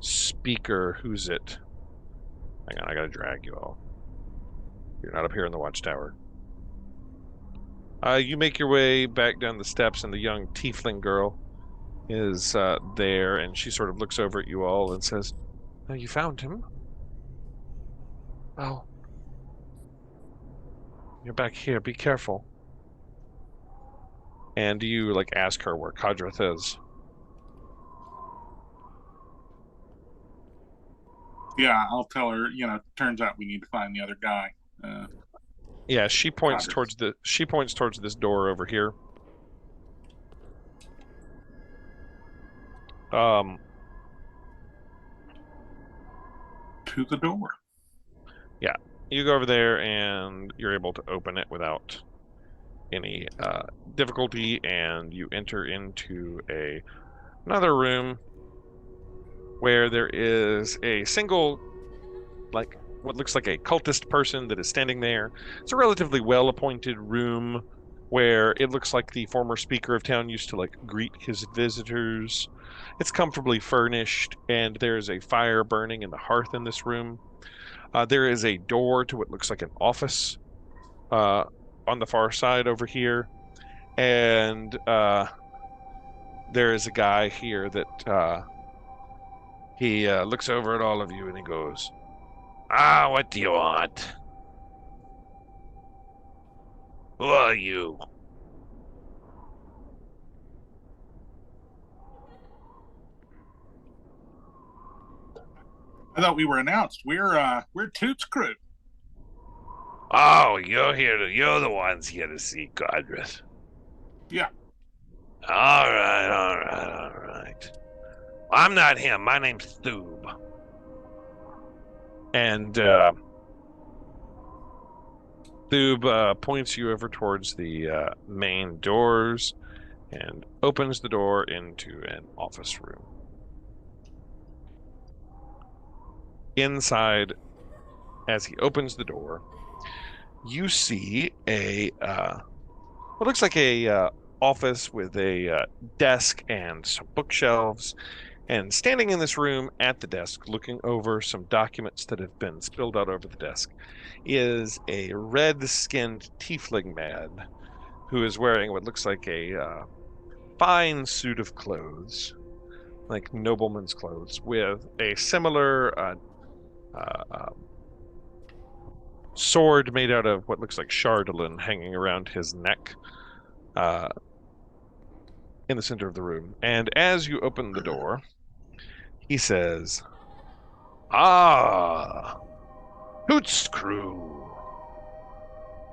speaker, who's it? Hang on, I gotta drag you all. You're not up here in the watchtower. You make your way back down the steps, and the young tiefling girl is there, and she sort of looks over at you all and says, "Oh, you found him? Oh. You're back here. Be careful." And do you, like, ask her where Kadroth is? Yeah, I'll tell her, turns out we need to find the other guy. Yeah, she points Kadroth. towards this door over here. To the door. Yeah, you go over there and you're able to open it without any difficulty, and you enter into another room where there is a single, like, what looks like a cultist person that is standing there. It's a relatively well-appointed room where it looks like the former speaker of town used to, like, greet his visitors. It's comfortably furnished, and there is a fire burning in the hearth in this room. There is a door to what looks like an office on the far side over here, and there is a guy here that he looks over at all of you and he goes, "What do you want? Who are you?" I thought we were announced. We're Toot's crew. "Oh, you're the ones here to see Kadroth." Yeah. All right. I'm not him. My name's Thub. And Thub points you over towards the main doors and opens the door into an office room. Inside, as he opens the door, you see what looks like a office with a desk and some bookshelves. And standing in this room at the desk, looking over some documents that have been spilled out over the desk, is a red-skinned tiefling man who is wearing what looks like a fine suit of clothes, like nobleman's clothes, with a similar sword made out of what looks like chardolin hanging around his neck in the center of the room. And as you open the door, he says, Hoots crew,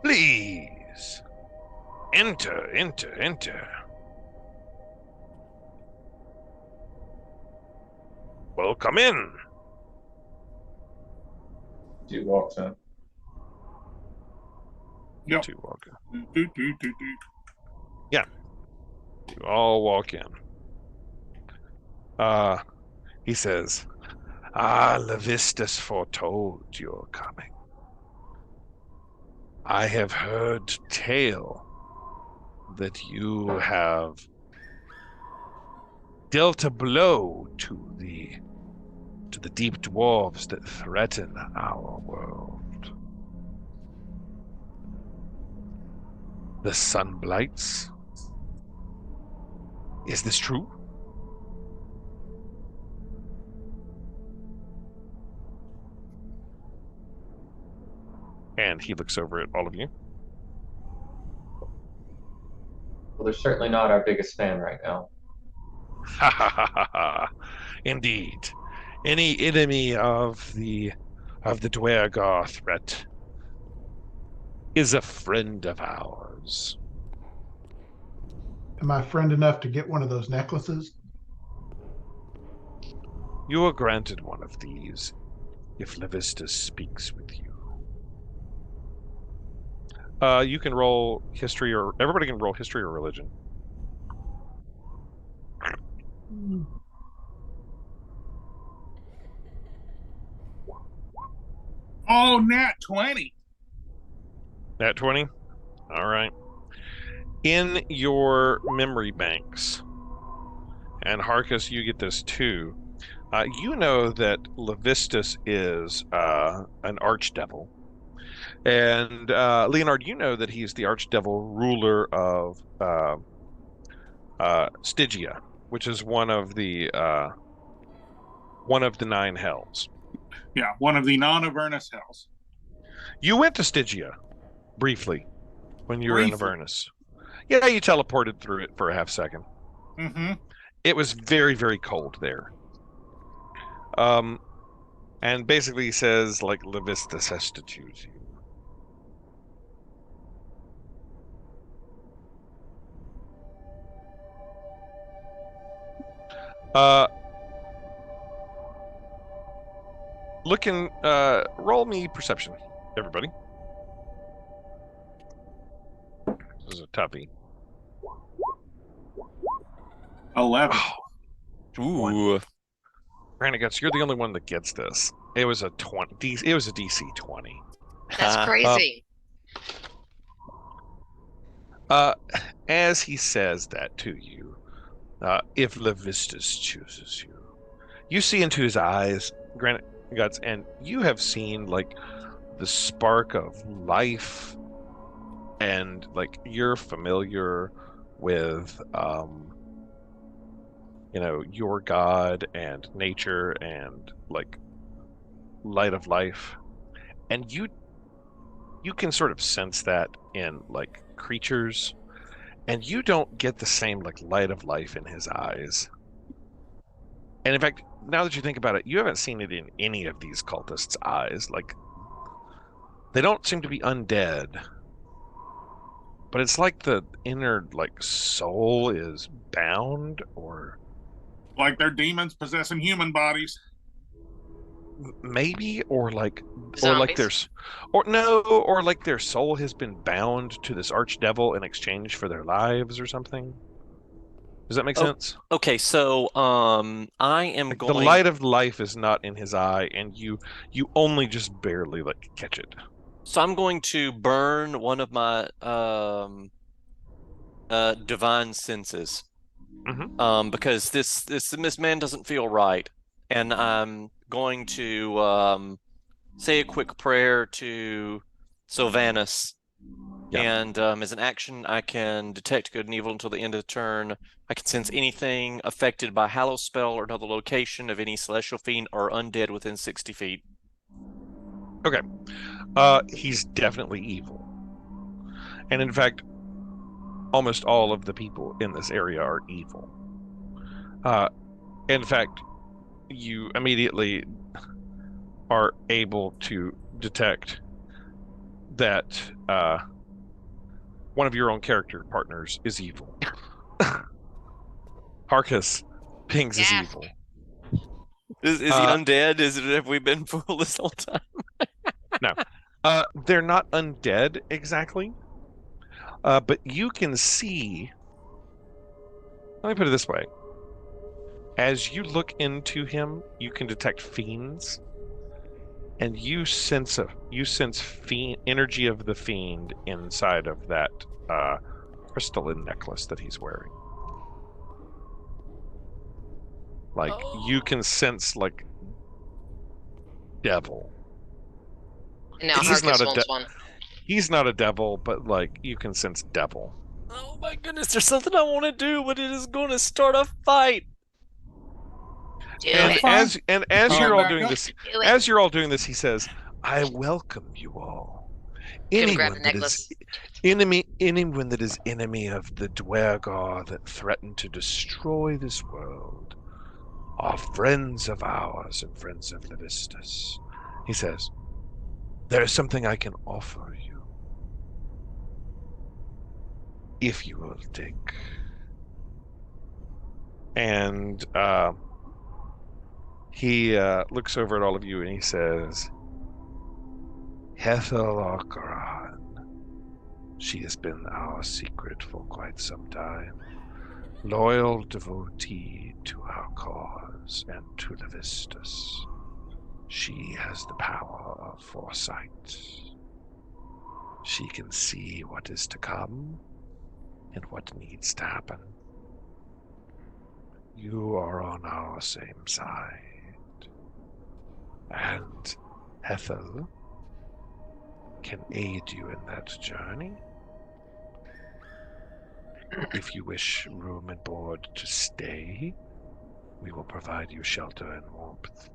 please, enter. Well, come in. Dude walks in. Yep. Two walk in. Yeah. You all walk in. He says, Levistus foretold your coming. I have heard tale that you have dealt a blow to the deep dwarves that threaten our world. The Sunblights. Is this true? And he looks over at all of you. Well, they're certainly not our biggest fan right now. Ha ha ha ha ha. Indeed. Any enemy of the Dwergar threat is a friend of ours. Am I friend enough to get one of those necklaces? You are granted one of these if Levistus speaks with you. You can roll history, or everybody can roll history or religion. Oh, nat 20. Nat 20? All right. In your memory banks, and Harkus, you get this too, you know that Levistus is an archdevil. And Leonard, you know that he's the archdevil ruler of Stygia, which is one of the 9 hells. Yeah, one of the non-Avernus hells. You went to Stygia briefly when you were in Avernus. Yeah, you teleported through it for a half second. Mm-hmm. It was very, very cold there. And basically he says, like, Levistus has to choose you. Roll me perception, everybody. This is a toughie. 11. Ooh. Granny Guts, you're the only one that gets this. It was a 20. It was a DC 20. That's crazy. As he says that to you, if Levistus chooses you, you see into his eyes, Granite Guts, and you have seen like the spark of life, and like you're familiar with your god and nature and like light of life, and you can sort of sense that in like creatures, and you don't get the same like light of life in his eyes. And in fact, now that you think about it, you haven't seen it in any of these cultists' eyes. Like, they don't seem to be undead, but it's like the inner like soul is bound, or like they're demons possessing human bodies. Maybe, or like Zombies. or like their soul has been bound to this archdevil in exchange for their lives or something. Does that make sense? Okay, so I am Like, going. the light of life is not in his eye, and you only just barely like catch it. So I'm going to burn one of my divine senses, because this man doesn't feel right, and I'm going to say a quick prayer to Sylvanus. Yeah. And as an action, I can detect good and evil until the end of the turn. I can sense anything affected by Hallow spell or another location of any celestial fiend or undead within 60 feet. Okay. He's definitely evil. And in fact, almost all of the people in this area are evil. In fact, you immediately are able to detect that one of your own character partners is evil. Harkus Pings is evil. Is he undead? Have we been fooled this whole time? No. They're not undead exactly. But you can see, let me put it this way. As you look into him, you can detect fiends, and you sense energy of the fiend inside of that crystalline necklace that he's wearing. Like, you can sense like devil. And now Harkus wants one. He's not a devil, but like you can sense devil. Oh my goodness, there's something I want to do, but it is going to start a fight. And as you're all doing this, he says, "I welcome you all. Anyone that is enemy of the Dwergar that threaten to destroy this world are friends of ours and friends of Levistus." He says, "There is something I can offer you, if you will take." He looks over at all of you and he says, Her Orchestral. She has been our secret for quite some time. Loyal devotee to our cause and to the Vistas. She has the power of foresight. She can see what is to come and what needs to happen. You are on our same side. And Ethel can aid you in that journey. If you wish room and board to stay, we will provide you shelter and warmth.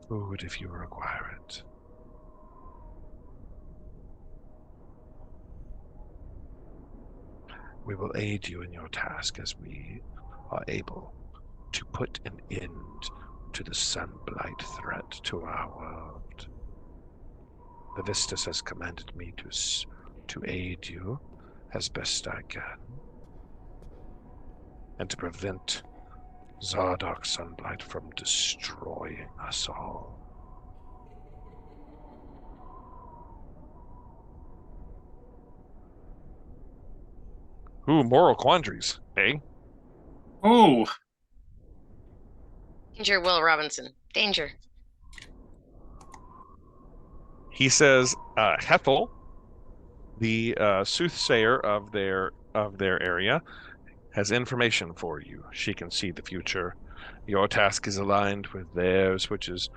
Food if you require it. We will aid you in your task as we are able to put an end to the sunblight threat to our world. The Vistas has commanded me to aid you as best I can, and to prevent Zardox Sunblight from destroying us all. Ooh, moral quandaries, eh? Oh, Danger, Will Robinson. Danger. He says, Hethel, the soothsayer of their area, has information for you. She can see the future. Your task is aligned with theirs, which is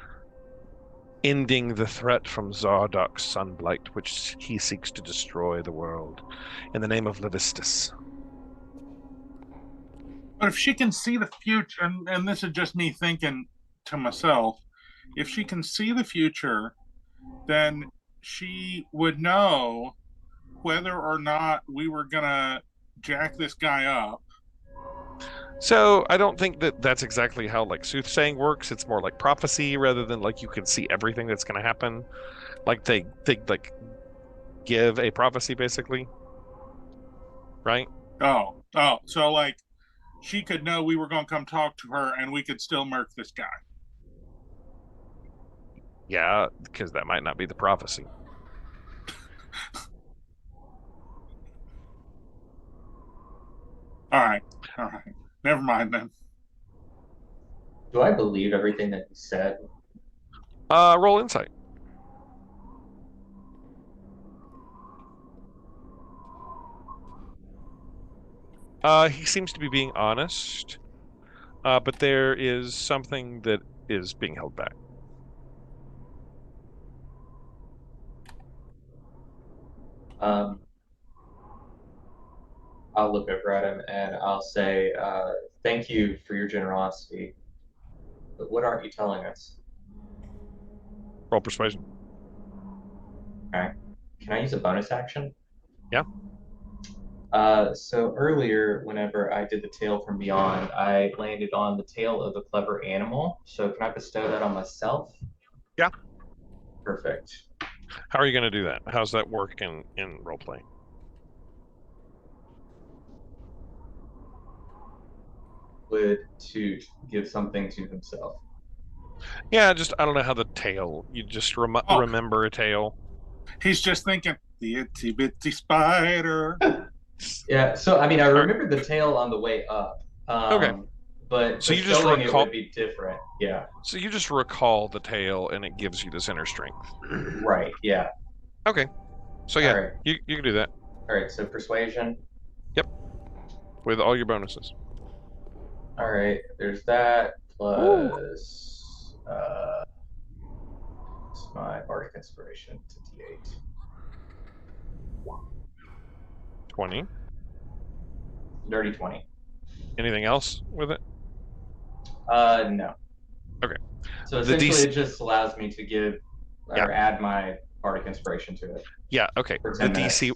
ending the threat from Zardox Sunblight, which he seeks to destroy the world in the name of Levistus. but if she can see the future, and this is just me thinking to myself, if she can see the future, then she would know whether or not we were gonna jack this guy up. So I don't think that that's exactly how like soothsaying works. It's more like prophecy rather than like you can see everything that's going to happen. Like they like give a prophecy basically, right? Oh, so like she could know we were gonna come talk to her, and we could still murk this guy. Yeah, because that might not be the prophecy. All right. Never mind then. Do I believe everything that you said? Roll insight. He seems to be being honest, but there is something that is being held back. I'll look over at him and I'll say, thank you for your generosity, but what aren't you telling us? Roll persuasion. Okay. Can I use a bonus action? Yeah. So earlier, whenever I did the Tale from Beyond, I landed on the tail of a clever animal. So can I bestow that on myself? Yeah. Perfect. How are you going to do that? How's that work in role playing? Would to give something to himself. Yeah, just I don't know how the tail. You just remember a tail. He's just thinking the itsy bitsy spider. Yeah. So I mean, I remember the tail on the way up. Okay. But so you just recall recall it would be different. Yeah. So you just recall the tail, and it gives you this inner strength. Right. Yeah. Okay. So yeah, right. you can do that. All right. So persuasion. Yep. With all your bonuses. All right. There's that plus my bardic inspiration to D8. 20. Dirty 20. Anything else with it? No. Okay. So essentially, it just allows me to give or add my bardic inspiration to it. Yeah. Okay. The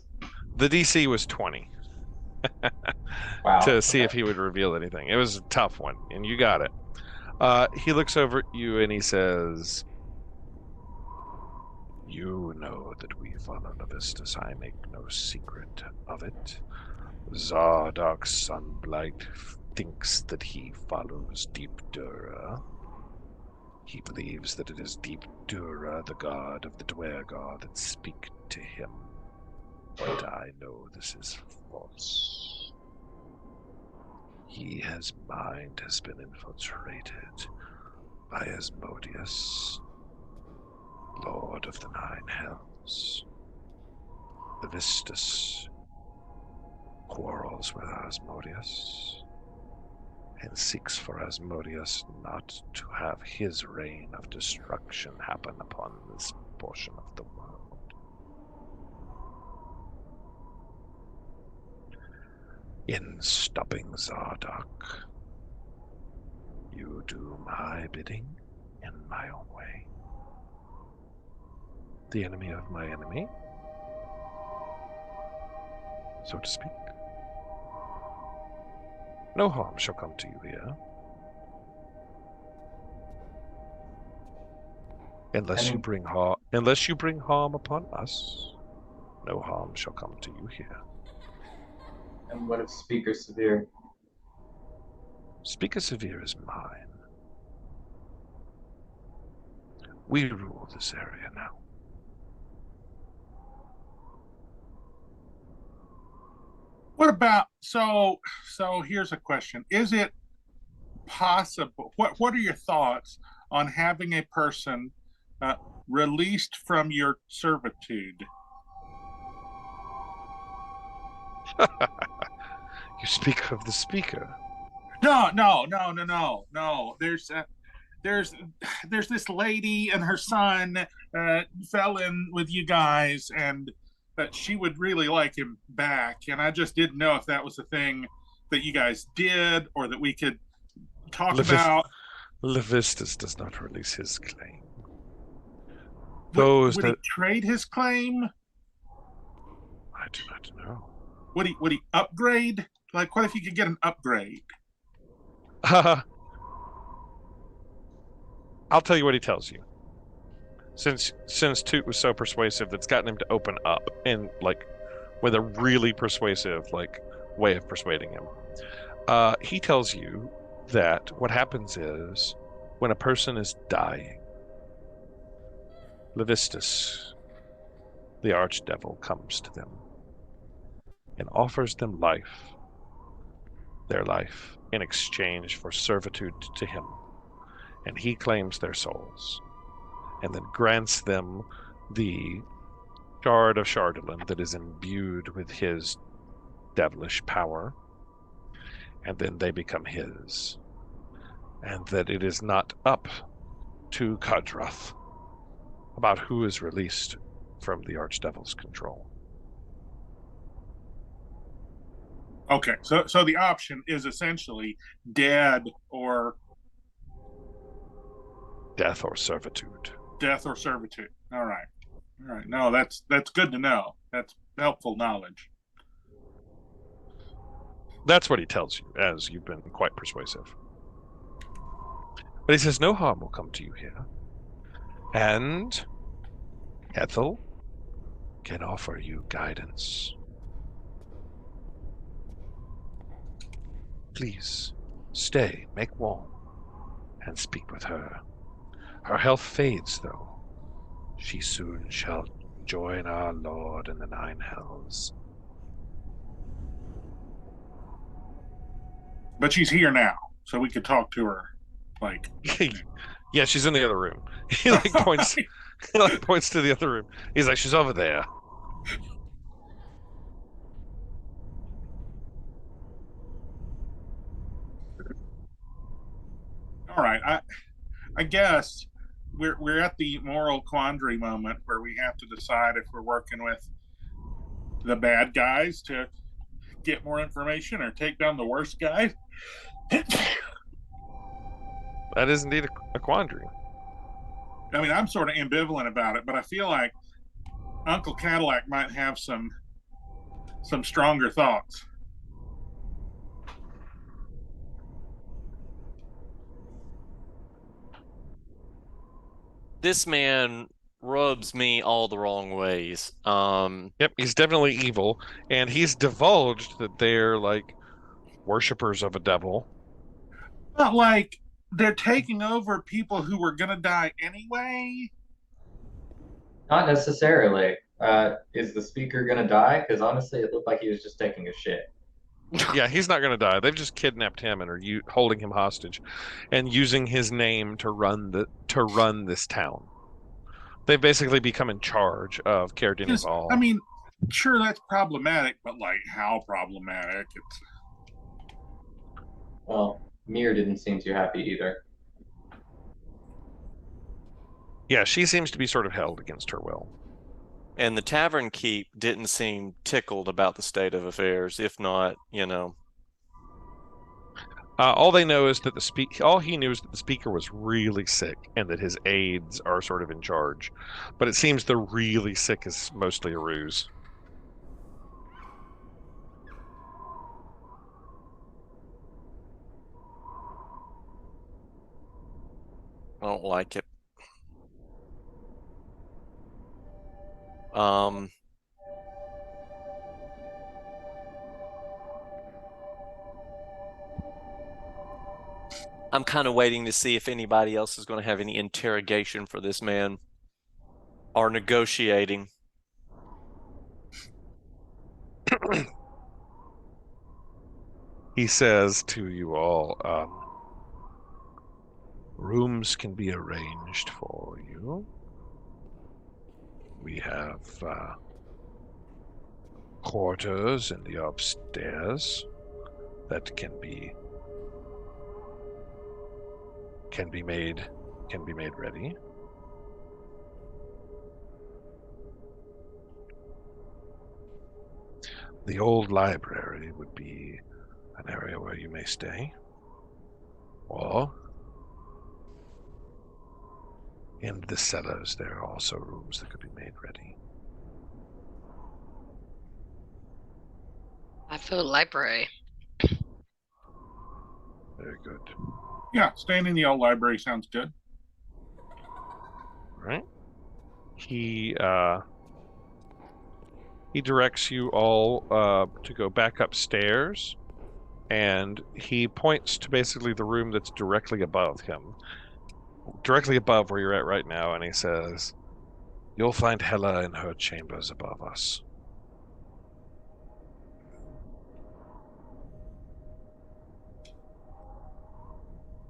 DC was 20. Wow. To see if he would reveal anything. It was a tough one, and you got it. He looks over at you and he says, "You know that we follow Levistus. I make no secret of it. Zardox Sunblight thinks that he follows Deep Dura. He believes that it is Deep Dura, the god of the Dwergar, that speak to him. But I know this is false. His mind has been infiltrated by Asmodeus, Lord of the Nine Hells. The Vistus quarrels with Asmodeus and seeks for Asmodeus not to have his reign of destruction happen upon this portion of the world. In stopping Zardoc, you do my bidding in my own way. The enemy of my enemy, so to speak. No harm shall come to you here. Unless you bring harm upon us, no harm shall come to you here. And what of Speaker Severe? Speaker Severe is mine. We rule this area now. What about, so here's a question. Is it possible, what are your thoughts on having a person released from your servitude? You speak of the speaker. No. There's this lady and her son fell in with you guys, and that she would really like him back, and I just didn't know if that was a thing that you guys did or that we could talk about. Levistus does not release his claim. Would he trade his claim? I do not know. Would he upgrade? Like, what if you could get an upgrade? I'll tell you what he tells you. Since Toot was so persuasive, that's gotten him to open up, and like with a really persuasive way of persuading him. He tells you that what happens is when a person is dying, Levistus, the archdevil, comes to them and offers them their life, in exchange for servitude to him, and he claims their souls, and then grants them the shard of Shardolin that is imbued with his devilish power, and then they become his, and that it is not up to Kadroth about who is released from the Archdevil's control. Okay, so the option is essentially death or servitude. Death or servitude. All right. No, that's good to know. That's helpful knowledge. That's what he tells you, as you've been quite persuasive. But he says no harm will come to you here. And Ethel can offer you guidance. Please, stay, make warm, and speak with her. Her health fades, though. She soon shall join our Lord in the Nine Hells. But she's here now, so we could talk to her, like... Yeah, she's in the other room. He points to the other room. He's like, she's over there. All right, I guess we're at the moral quandary moment where we have to decide if we're working with the bad guys to get more information or take down the worst guys. That is indeed a quandary. I mean, I'm sort of ambivalent about it, but I feel like Uncle Cadillac might have some stronger thoughts. This man rubs me all the wrong ways. Yep, he's definitely evil, and he's divulged that they're like worshippers of a devil. But like they're taking over people who were gonna die anyway. Not necessarily. Is the speaker gonna die? Because honestly, it looked like he was just taking a shit. Yeah, he's not going to die. They've just kidnapped him and are holding him hostage, and using his name to run this town. They've basically become in charge of Caer-Dineval. I mean, sure, that's problematic, but like, how problematic? Well, Mir didn't seem too happy either. Yeah, she seems to be sort of held against her will. And the tavern keep didn't seem tickled about the state of affairs, if not, all they know is that all he knew is that the speaker was really sick and that his aides are sort of in charge. But it seems the really sick is mostly a ruse. I don't like it. I'm kind of waiting to see if anybody else is going to have any interrogation for this man or negotiating. He says to you all, rooms can be arranged for you. We have quarters in the upstairs that can be made ready. The old library would be an area where you may stay, or in the cellars there are also rooms that could be made ready. I feel library. Very good. Yeah, staying in the old library sounds good. Right. He directs you all to go back upstairs, and he points to basically the room that's directly above him. Directly above where you're at right now, and he says, "You'll find Hela in her chambers above us."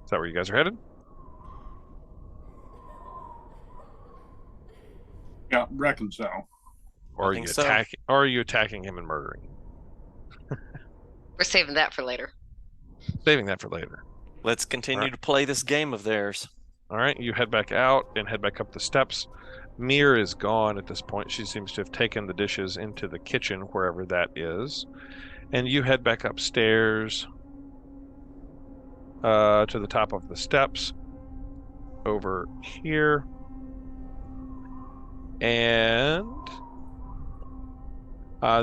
Is that where you guys are headed? Yeah, reckon so. Or are you attacking him and murdering him? We're saving that for later. Saving that for later. Let's continue to play this game of theirs. All right, you head back out and head back up the steps. Mir is gone at this point. She seems to have taken the dishes into the kitchen, wherever that is. And you head back upstairs to the top of the steps over here. And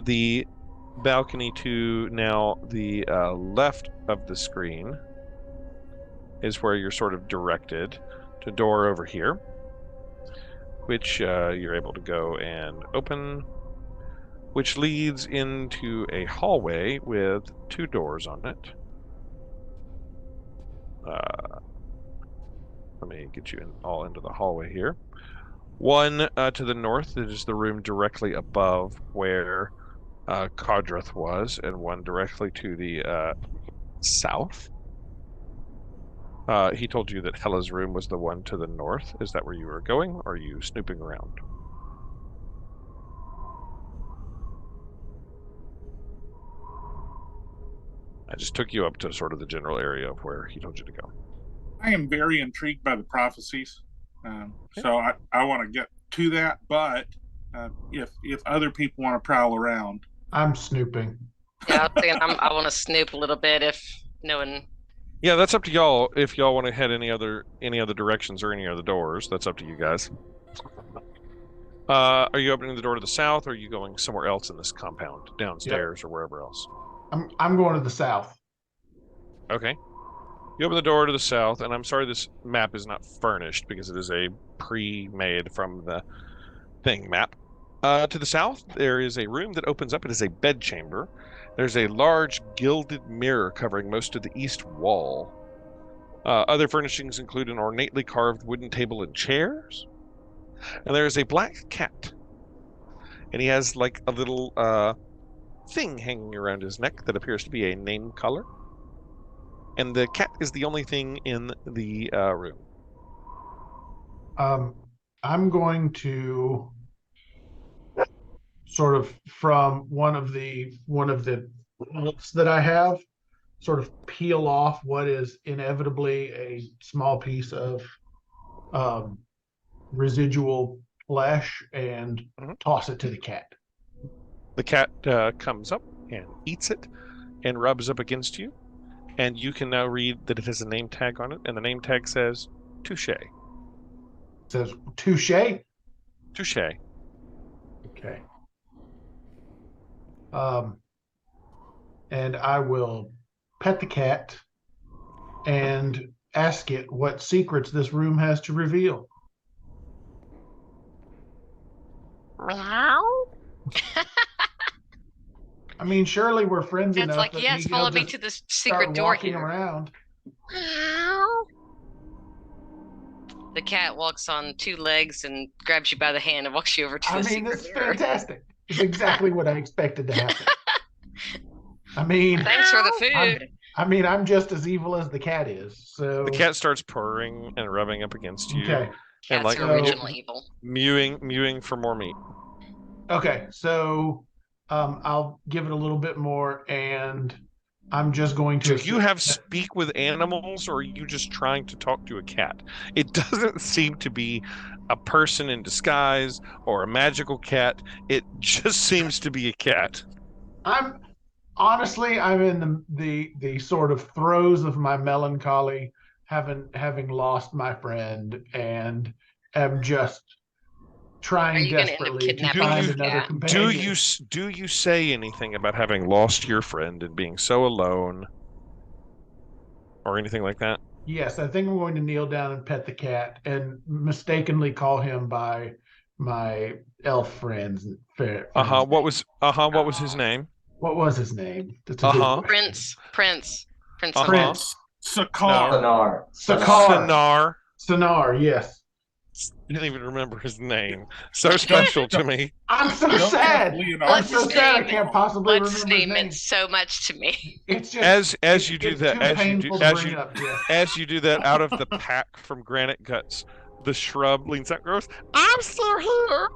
the balcony to now the left of the screen is where you're sort of directed to door over here, which you're able to go and open, which leads into a hallway with 2 doors on it. Let me get you all into the hallway here. One to the north, that is the room directly above where Kadrith was, and one directly to the south. He told you that Hela's room was the one to the north. Is that where you were going, or are you snooping around? I just took you up to sort of the general area of where he told you to go. I am very intrigued by the prophecies. So I want to get to that, but if other people want to prowl around. I'm snooping. Yeah, I want to snoop a little bit if no one... Yeah, that's up to y'all. If y'all want to head any other directions or any other doors, that's up to you guys. Are you opening the door to the south, or are you going somewhere else in this compound, downstairs or wherever else? I'm going to the south. Okay. You open the door to the south, and I'm sorry this map is not furnished because it is a pre-made from the thing map. To the south, there is a room that opens up. It is a bedchamber, There's a large gilded mirror covering most of the east wall. Other furnishings include an ornately carved wooden table and chairs. And there's a black cat. And he has like a little thing hanging around his neck that appears to be a name collar. And the cat is the only thing in the room. I'm going to sort of from one of the books that I have, sort of peel off what is inevitably a small piece of residual flesh and toss it to the cat. The cat comes up and eats it and rubs up against you. And you can now read that it has a name tag on it. And the name tag says, Touche. It says, Touche? Touche. Okay. And I will pet the cat and ask it what secrets this room has to reveal. Meow. I mean, surely we're friends It's enough. like, that yes, follow me to this secret door walking here. around. Meow. The cat walks on two legs and grabs you by the hand and walks you over to the secret That's mirror. fantastic. It's exactly what I expected to happen. I mean, Thanks for the food. I'm just as evil as the cat is. So The cat starts purring and rubbing up against you. okay. And Cats like are original evil. mewing for more meat. Okay, so I'll give it a little bit more, and I'm just going to. Do you have speak with animals, or are you just trying to talk to a cat? It doesn't seem to be a person in disguise or a magical cat. It just seems to be a cat. I'm in the sort of throes of my melancholy, having lost my friend, and am just trying desperately to find another companion. Do you say anything about having lost your friend and being so alone, or anything like that? Yes, I think I'm going to kneel down and pet the cat, and mistakenly call him by my elf friends. What was his name? What was his name? Prince. Prince. Sakar. Sonar, yes. I didn't even remember his name. So special to me. I'm so sad. I'm so sad I can't possibly remember his name. meant so much to me. It's just as you do that, as you do that out of the pack from Granite Guts, the shrub leans out and goes, "I'm still here."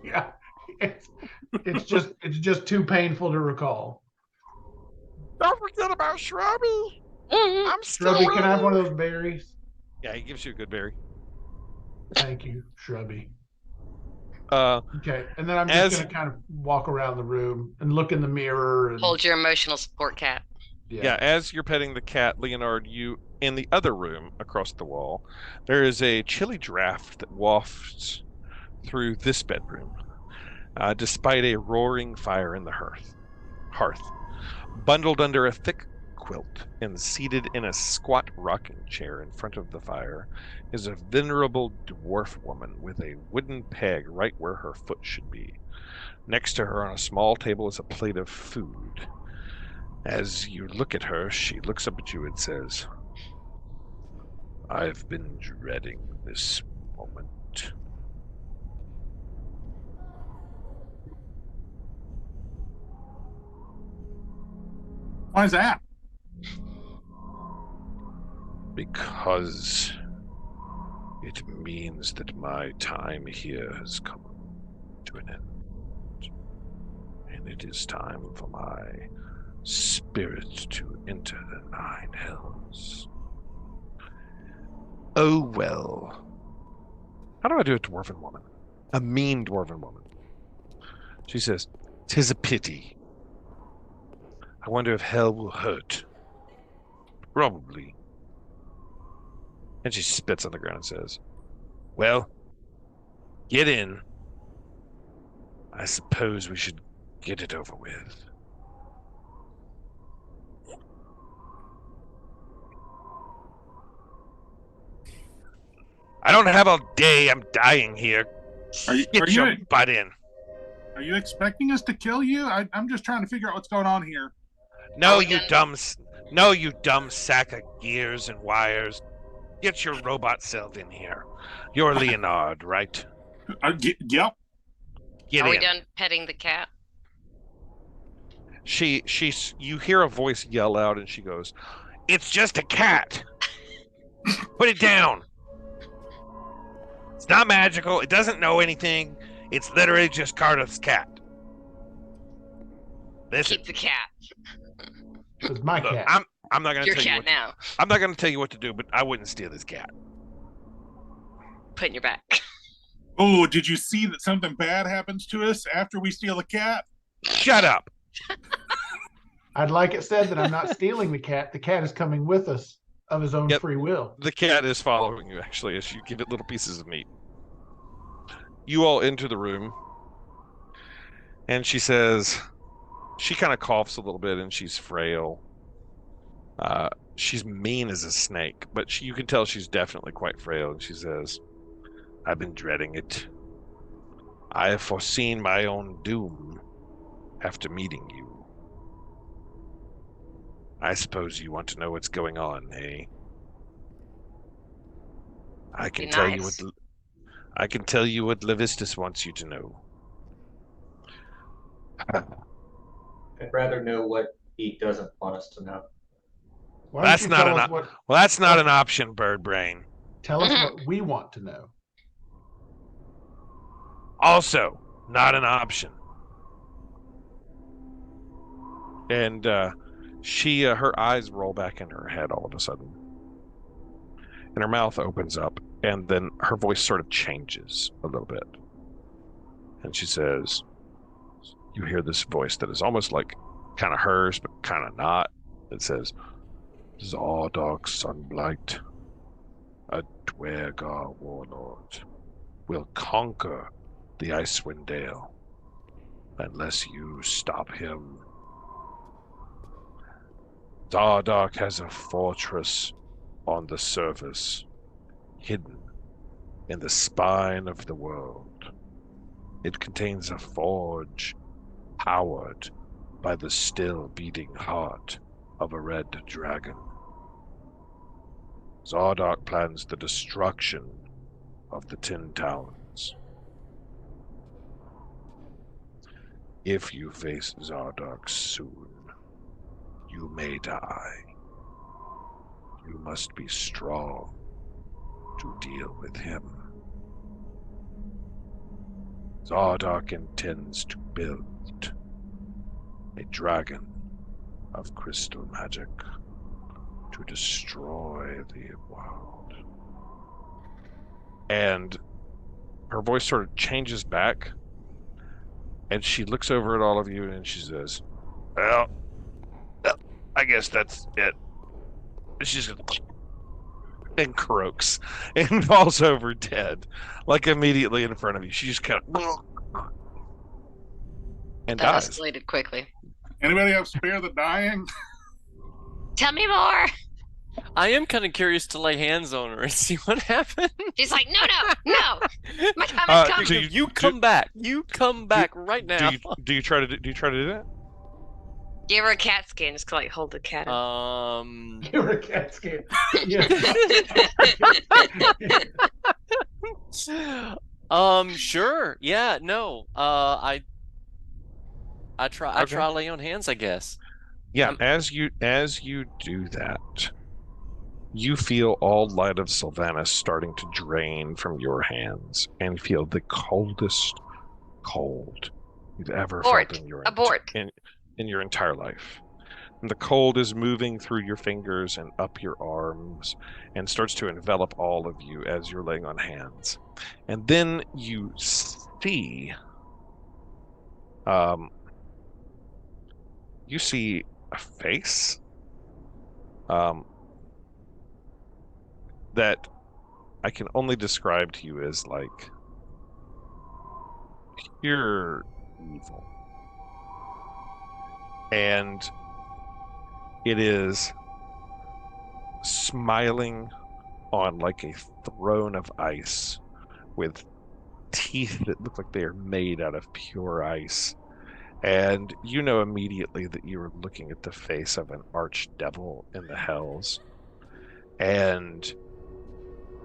Yeah. It's just too painful to recall. Don't forget about Shrubby. I'm still Shrubby, can I have one of those berries? Yeah, he gives you a good berry. Thank you, Shrubby. Okay, and then I'm just going to kind of walk around the room and look in the mirror. And hold your emotional support cat. Yeah, as you're petting the cat, Leonard, you in the other room across the wall, there is a chilly draft that wafts through this bedroom, despite a roaring fire in the hearth. Bundled under a thick quilt and seated in a squat rocking chair in front of the fire is a venerable dwarf woman with a wooden peg right where her foot should be. Next to her on a small table is a plate of food. As you look at her, she looks up at you and says, "I've been dreading this moment." Why is that? Because it means that my time here has come to an end. And it is time for my spirit to enter the 9 hells. Oh well. How do I do a dwarven woman? A mean dwarven woman. She says, "'Tis a pity. I wonder if hell will hurt. Probably." And she spits on the ground and says, "Well, get in. I suppose we should get it over with." "I don't have all day. I'm dying here. Get your butt in." Are Are you expecting us to kill you? I'm just trying to figure out what's going on here. No, you dumb sack of gears and wires. Get your robot self in here. You're Leonard, right? Yep. Are we done petting the cat? You hear a voice yell out, and she goes, "It's just a cat. Put it down. It's not magical. It doesn't know anything. It's literally just Cardiff's cat. Listen, Keep the cat. It's my cat. I'm not going to tell you what now. I'm not going to tell you what to do, but I wouldn't steal this cat. Put in your back. Oh, did you see that something bad happens to us after we steal the cat? Shut up. I'd like it said that I'm not stealing the cat. The cat is coming with us of his own free will. The cat is following you, actually, as you give it little pieces of meat. You all enter the room, and she says, she kind of coughs a little bit, and she's frail. She's mean as a snake, but you can tell she's definitely quite frail. And she says, "I've been dreading it. I have foreseen my own doom after meeting you. I suppose you want to know what's going on, eh? I can tell you what Levistus wants you to know." I'd rather know what he doesn't want us to know. That's not an option, Bird Brain. Tell us what we want to know. Also, not an option. And her eyes roll back in her head all of a sudden. And her mouth opens up, and then her voice sort of changes a little bit. And she says, you hear this voice that is almost like kind of hers, but kind of not. It says, "Zardoc Sunblight, a Dwergar warlord, will conquer the Icewind Dale unless you stop him. Zardoc has a fortress on the surface, hidden in the spine of the world. It contains a forge powered by the still beating heart of a red dragon. Zardoc plans the destruction of the 10 Towns. If you face Zardoc soon, you may die. You must be strong to deal with him. Zardoc intends to build a dragon of crystal magic to destroy the world." And her voice sort of changes back, and she looks over at all of you and she says, well, I guess that's it. She's gonna and croaks and falls over dead, like immediately in front of you. She just kind of and That dies. escalated quickly. Anybody have Spare the Dying? Tell me more. I am kind of curious to lay hands on her and see what happens. She's like, no. My time is coming. So You come back right now. Do you try to do that? Give her a cat skin. Just like hold the cat up. Give her a cat skin. Sure. Yeah, no. I try lay on hands, I guess. Yeah, as you do that, you feel all light of Sylvanas starting to drain from your hands, and feel the coldest cold you've ever felt in your in your entire life. And the cold is moving through your fingers and up your arms, and starts to envelop all of you as you're laying on hands. And then you see, a face that I can only describe to you as like pure evil. And it is smiling on like a throne of ice with teeth that look like they are made out of pure ice. And you know immediately that you are looking at the face of an archdevil in the hells. And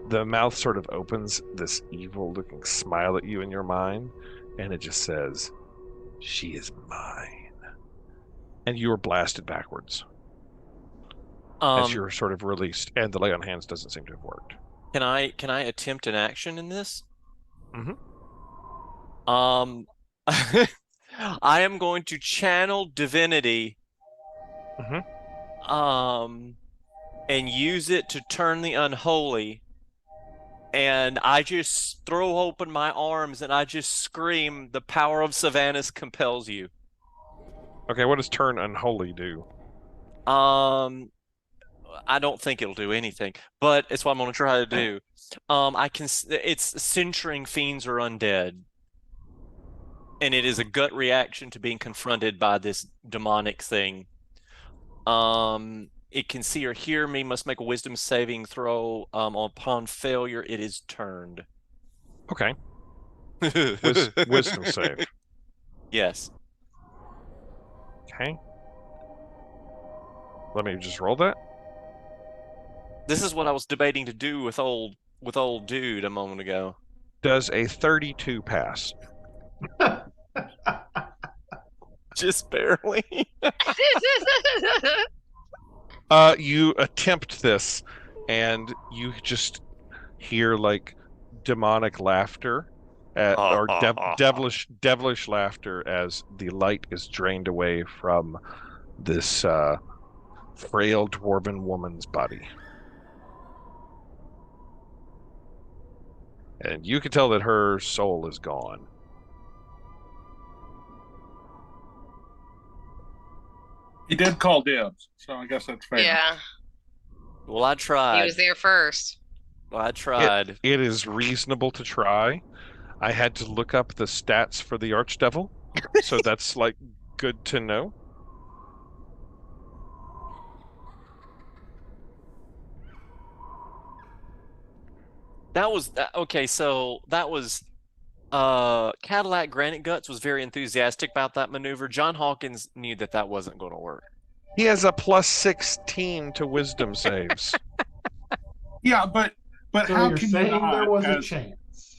the mouth sort of opens this evil-looking smile at you in your mind, and it just says, "She is mine." And you are blasted backwards as you're sort of released, and the lay on hands doesn't seem to have worked. Can I attempt an action in this? I am going to channel divinity, and use it to turn the unholy. And I just throw open my arms and I just scream, "The power of Savannus compels you." Okay, what does turn unholy do? I don't think it'll do anything, but it's what I'm going to try to do. It's censuring fiends or undead. And it is a gut reaction to being confronted by this demonic thing. It can see or hear me, must make a wisdom saving throw. Upon failure, it is turned. Okay. Wisdom save. Yes. Okay. Let me just roll that. This is what I was debating to do with old dude a moment ago. Does a 32 pass? Just barely. You attempt this, and you just hear like demonic laughter, or devilish laughter as the light is drained away from this frail dwarven woman's body. And you can tell that her soul is gone. He did call dibs, so I guess that's fair. Yeah. Well, I tried. He was there first. Well, I tried. It is reasonable to try. I had to look up the stats for the Archdevil, so that's like good to know. That was okay. So that was Cadillac Granite Guts was very enthusiastic about that maneuver. John Hawkins knew that wasn't going to work. He has a plus 16 to wisdom saves. Yeah, but So how you're can saying you not, there was a as- chance?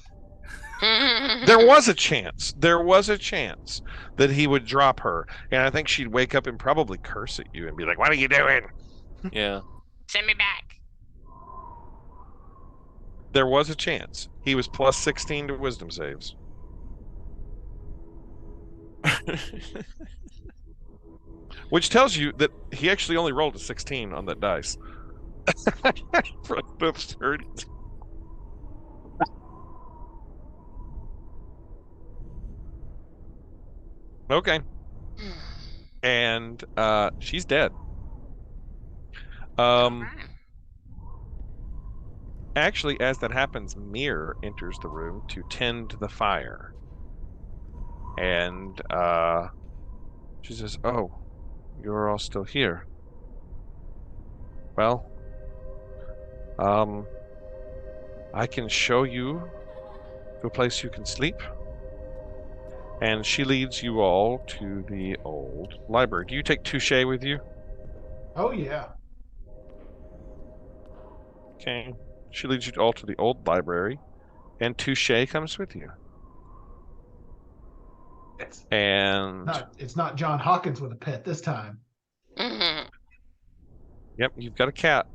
There was a chance. There was a chance that he would drop her, and I think she'd wake up and probably curse at you and be like, "What are you doing?" Yeah. Send me back. There was a chance. He was plus 16 to wisdom saves. Which tells you that he actually only rolled a 16 on that dice. For the 30. Okay. And she's dead. Actually, as that happens, Mir enters the room to tend to the fire. And she says, "Oh, you're all still here. Well, I can show you to a place you can sleep." And she leads you all to the old library. Do you take Touche with you? Oh, yeah. Okay. She leads you all to the old library, and Touche comes with you. It's not John Hawkins with a pet this time. Mm-hmm. Yep, you've got a cat.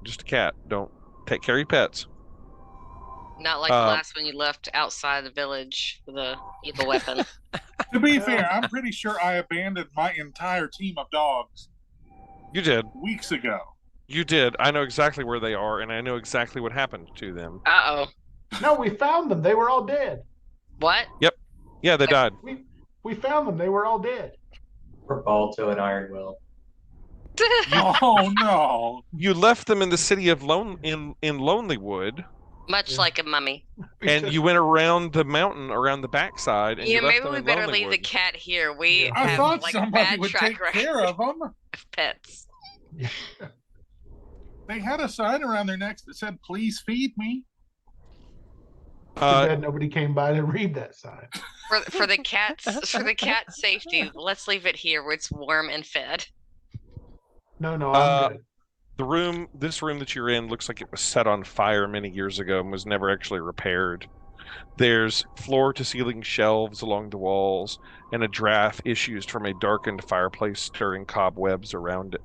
Just a cat. Don't take care of your pets. Not like the last one you left outside the village with a evil weapon. To be fair, I'm pretty sure I abandoned my entire team of dogs. You did. Weeks ago. You did. I know exactly where they are, and I know exactly what happened to them. Uh-oh. No, we found them. They were all dead. What? Yep. Yeah, they died. We found them. They were all dead. We're ball to an iron will. Oh, no. You left them in the city of in Lonelywood. Much like a mummy. And you went around the mountain, around the backside. And you left maybe them we in better leave the Lonelywood. cat here. We I have thought like somebody bad would track take record care of them. of pets. They had a sign around their necks that said, "Please feed me." Too bad nobody came by to read that sign. For the cat's safety, let's leave it here where it's warm and fed. No, I'm good. This room that you're in looks like it was set on fire many years ago and was never actually repaired. There's floor-to-ceiling shelves along the walls, and a draft issues from a darkened fireplace stirring cobwebs around it.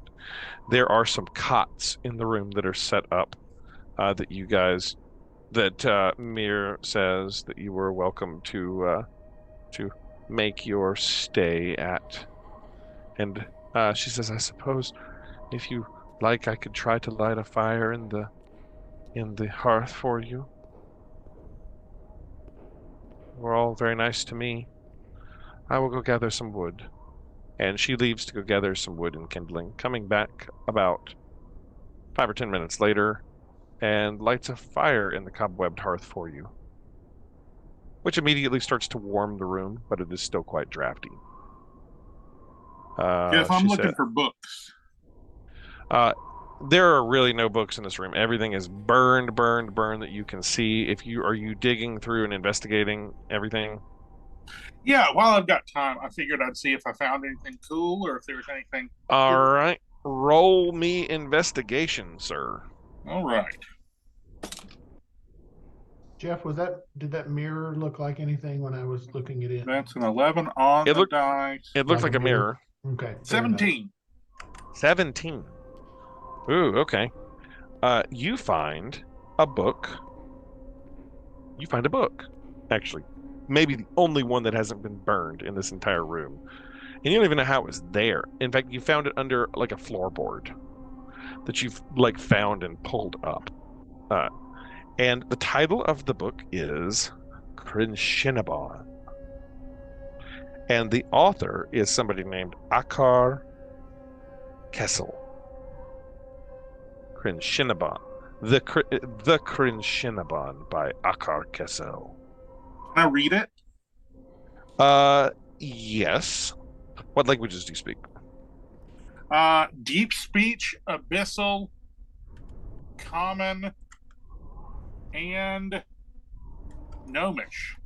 There are some cots in the room that are set up that Mir says that you were welcome to make your stay at. And she says, I suppose if you like, I could try to light a fire in the hearth for you. We're all very nice to me. I will go gather some wood. And she leaves to go gather some wood and kindling, coming back about 5 or 10 minutes later, and lights a fire in the cobwebbed hearth for you, which immediately starts to warm the room, but it is still quite drafty. If I'm looking for books. There are really no books in this room. Everything is burned that you can see. Are you digging through and investigating everything? Yeah, while I've got time, I figured I'd see if I found anything cool or if there was anything. All right. Roll me investigation, sir. All right. Jeff, did that mirror look like anything when I was looking at it? That's an 11 on the dice. It looks like a mirror. Okay. 17. 17. Ooh, okay. You find a book. Actually. Maybe the only one that hasn't been burned in this entire room. And you don't even know how it was there. In fact, you found it under like a floorboard that you've like found and pulled up. And the title of the book is Krinshinabon. And the author is somebody named Akar Kessel. Krinshinabon. The Krinshinabon by Akar Kessel. Can I read it? Yes. What languages do you speak? Deep speech, abyssal, common, and gnomish.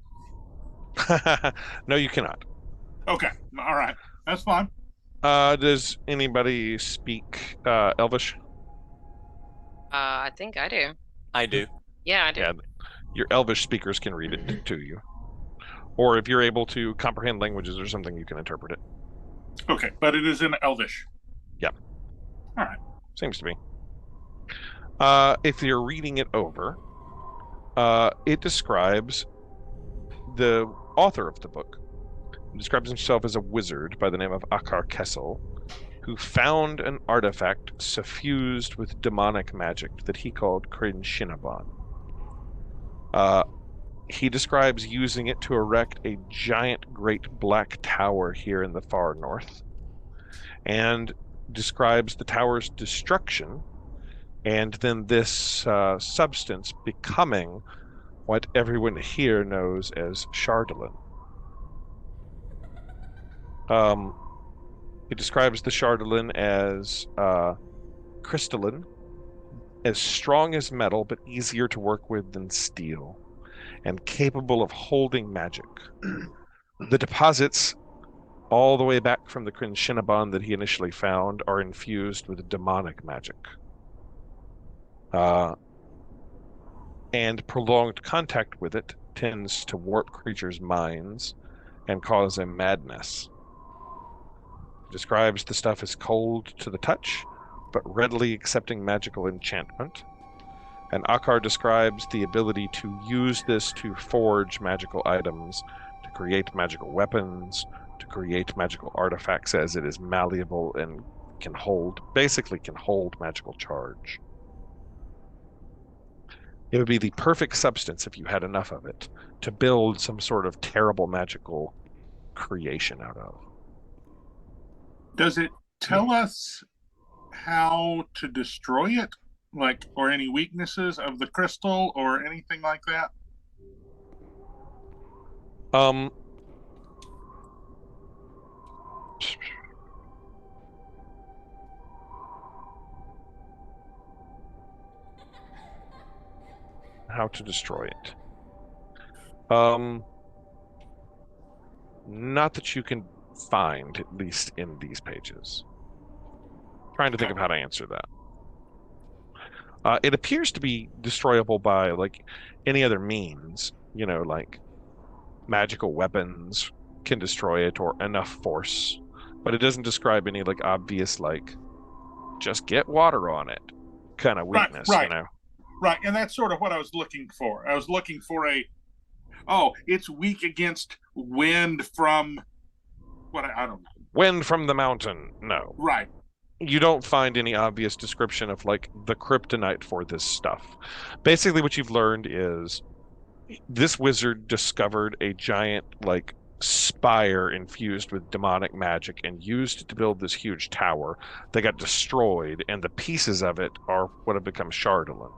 No, you cannot. Okay, all right, that's fine. Does anybody speak Elvish? I think I do. I do. Yeah, I do. Yeah, your Elvish speakers can read it to you. Or if you're able to comprehend languages or something, you can interpret it. Okay, but it is in Elvish. Yep. All right. Seems to be. If you're reading it over, it describes the author of the book. He describes himself as a wizard by the name of Akar Kessel, who found an artifact suffused with demonic magic that he called Krinshinabon. He describes using it to erect a giant great black tower here in the far north, and describes the tower's destruction, and then this substance becoming what everyone here knows as Chardolin. It describes the Chardolin as crystalline, as strong as metal, but easier to work with than steel, and capable of holding magic. The deposits, all the way back from the Krinshinabon that he initially found, are infused with demonic magic. And prolonged contact with it tends to warp creatures' minds and cause a madness. Describes the stuff as cold to the touch, but readily accepting magical enchantment. And Akar describes the ability to use this to forge magical items, to create magical weapons, to create magical artifacts, as it is malleable and can hold magical charge. It would be the perfect substance, if you had enough of it, to build some sort of terrible magical creation out of. Does it tell us how to destroy it? Like, or any weaknesses of the crystal or anything like that? How to destroy it. Not that you can find, at least in these pages. Trying to think of how to answer that. It appears to be destroyable by like any other means, like magical weapons can destroy it or enough force, but it doesn't describe any like obvious like just get water on it kind of weakness, Right. And that's sort of what I was looking for. I was looking for it's weak against wind from I don't know. Wind from the mountain. No. Right. You don't find any obvious description of like the kryptonite for this stuff. Basically what you've learned is this wizard discovered a giant like spire infused with demonic magic and used it to build this huge tower that got destroyed, and the pieces of it are what have become Chardolin.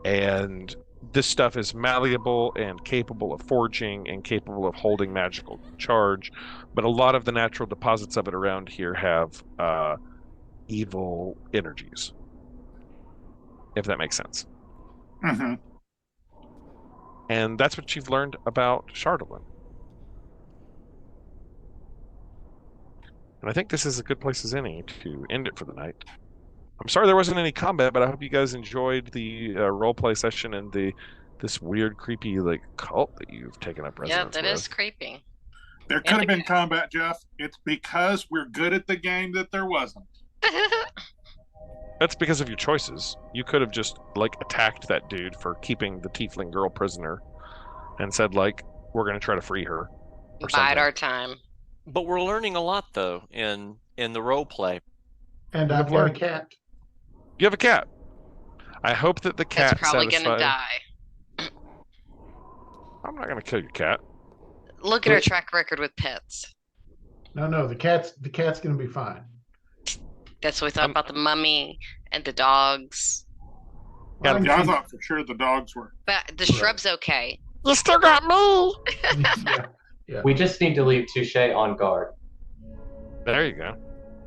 And this stuff is malleable and capable of forging and capable of holding magical charge, but a lot of the natural deposits of it around here have evil energies, if that makes sense. Mm-hmm. And that's what you've learned about Chardolin. And I think this is as good place as any to end it for the night. I'm sorry there wasn't any combat, but I hope you guys enjoyed the roleplay session and this weird, creepy like cult that you've taken up residence with. Yeah, that is creepy. There could have been combat, Jeff. It's because we're good at the game that there wasn't. That's because of your choices. You could have just like attacked that dude for keeping the tiefling girl prisoner and said like, we're going to try to free her. Bide our time. But we're learning a lot though in the role play. And I've got a cat. You have a cat. I hope that the cat It's probably going to die. I'm not going to kill your cat. Look at her track record with pets. No, the cat's going to be fine. That's what we thought about the mummy and the dogs. Yeah, I thought for sure the dogs were. But the shrub's okay. You still got me. Yeah. We just need to leave Touche on guard. There you go.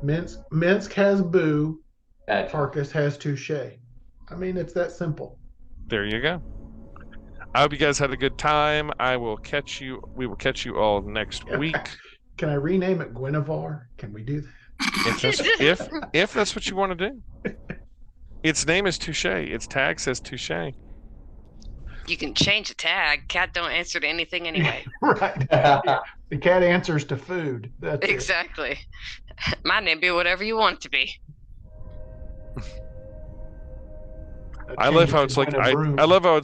Minsk has Boo. Bad. Farkas has Touche. I mean, it's that simple. There you go. I hope you guys had a good time. We will catch you all next week. Can I rename it Guinevere? Can we do that? If that's what you want to do. Its name is Touche. Its tag says Touche. You can change the tag. Cat don't answer to anything anyway. Right. The cat answers to food. That's exactly. My name be whatever you want it to be. I love how it's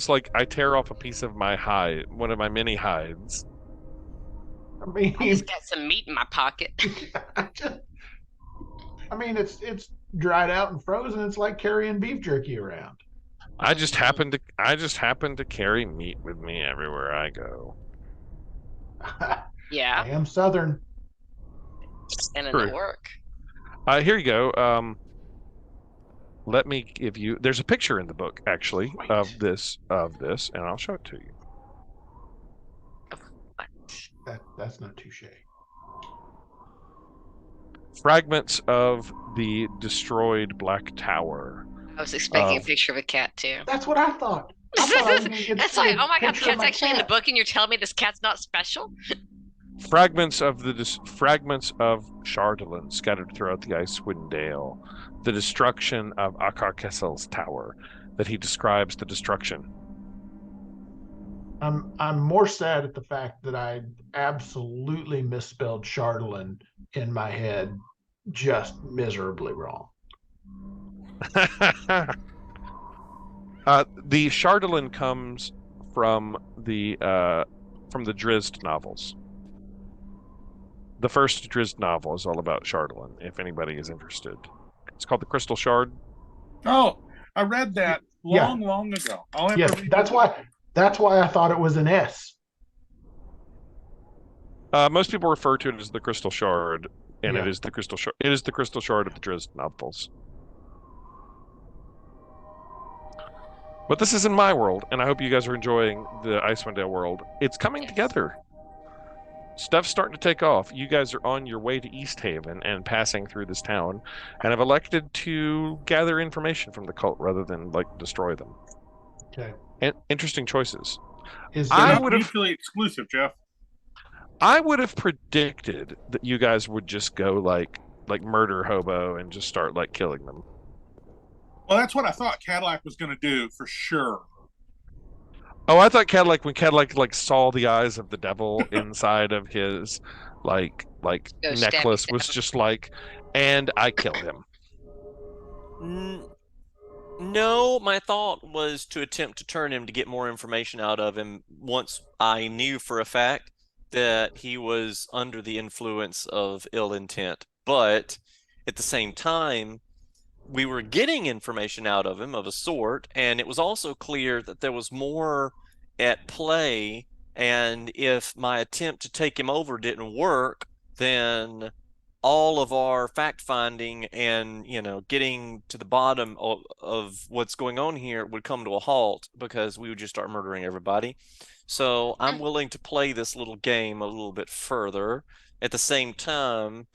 like I tear off a piece of my hide, one of my mini hides. I just got some meat in my pocket. I mean, it's dried out and frozen. It's like carrying beef jerky around. I just happen to carry meat with me everywhere I go. Yeah. I am Southern. And it'll work. Here you go. Let me give you. There's a picture in the book actually of this, and I'll show it to you. That's not Touche. Fragments of the destroyed Black Tower. I was expecting a picture of a cat too. That's what I thought. That's like, oh my god, the cat's actually in the book, and you're telling me this cat's not special? Fragments of Chardolin scattered throughout the Icewind Dale. The destruction of Akarkesel's tower. That he describes the destruction. I'm more sad at the fact that I absolutely misspelled Chardolin in my head, just miserably wrong. The Chardolin comes from the Drizzt novels. The first Drizzt novel is all about Chardolin, if anybody is interested. It's called The Crystal Shard. Oh, I read that long ago. That's why I thought it was an S. Most people refer to it as the Crystal Shard, and it is the Crystal Shard. It is the Crystal Shard of the Drizzt novels. But this is in my world, and I hope you guys are enjoying the Icewind Dale world. It's coming together. Stuff's starting to take off. You guys are on your way to East Haven and passing through this town, and have elected to gather information from the cult rather than like destroy them. Okay. And interesting choices. They're not mutually exclusive, Jeff. I would have predicted that you guys would just go like murder hobo and just start like killing them. Well, that's what I thought Cadillac was going to do for sure. Oh, I thought Cadillac, when Cadillac like saw the eyes of the devil inside of his like necklace, was just like, and I kill him. No, my thought was to attempt to turn him to get more information out of him once I knew for a fact that he was under the influence of ill intent. But at the same time, we were getting information out of him of a sort, and it was also clear that there was more at play, and if my attempt to take him over didn't work, then all of our fact-finding and, getting to the bottom of what's going on here would come to a halt because we would just start murdering everybody. So I'm willing to play this little game a little bit further. At the same time,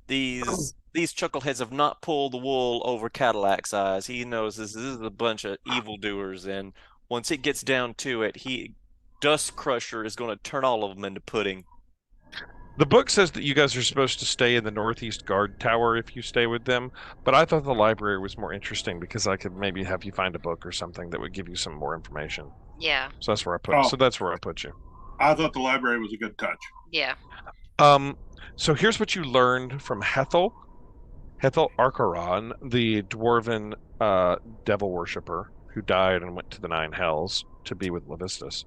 these chuckleheads have not pulled the wool over Cadillac's eyes. He knows this is a bunch of evildoers, and once it gets down to it, Dust Crusher is going to turn all of them into pudding. The book says that you guys are supposed to stay in the Northeast Guard Tower if you stay with them, but I thought the library was more interesting because I could maybe have you find a book or something that would give you some more information. Yeah. So that's where I put. So that's where I put you. I thought the library was a good touch. Yeah. So here's what you learned from Hethel Arkaron, the dwarven devil worshipper who died and went to the Nine Hells to be with Levistus.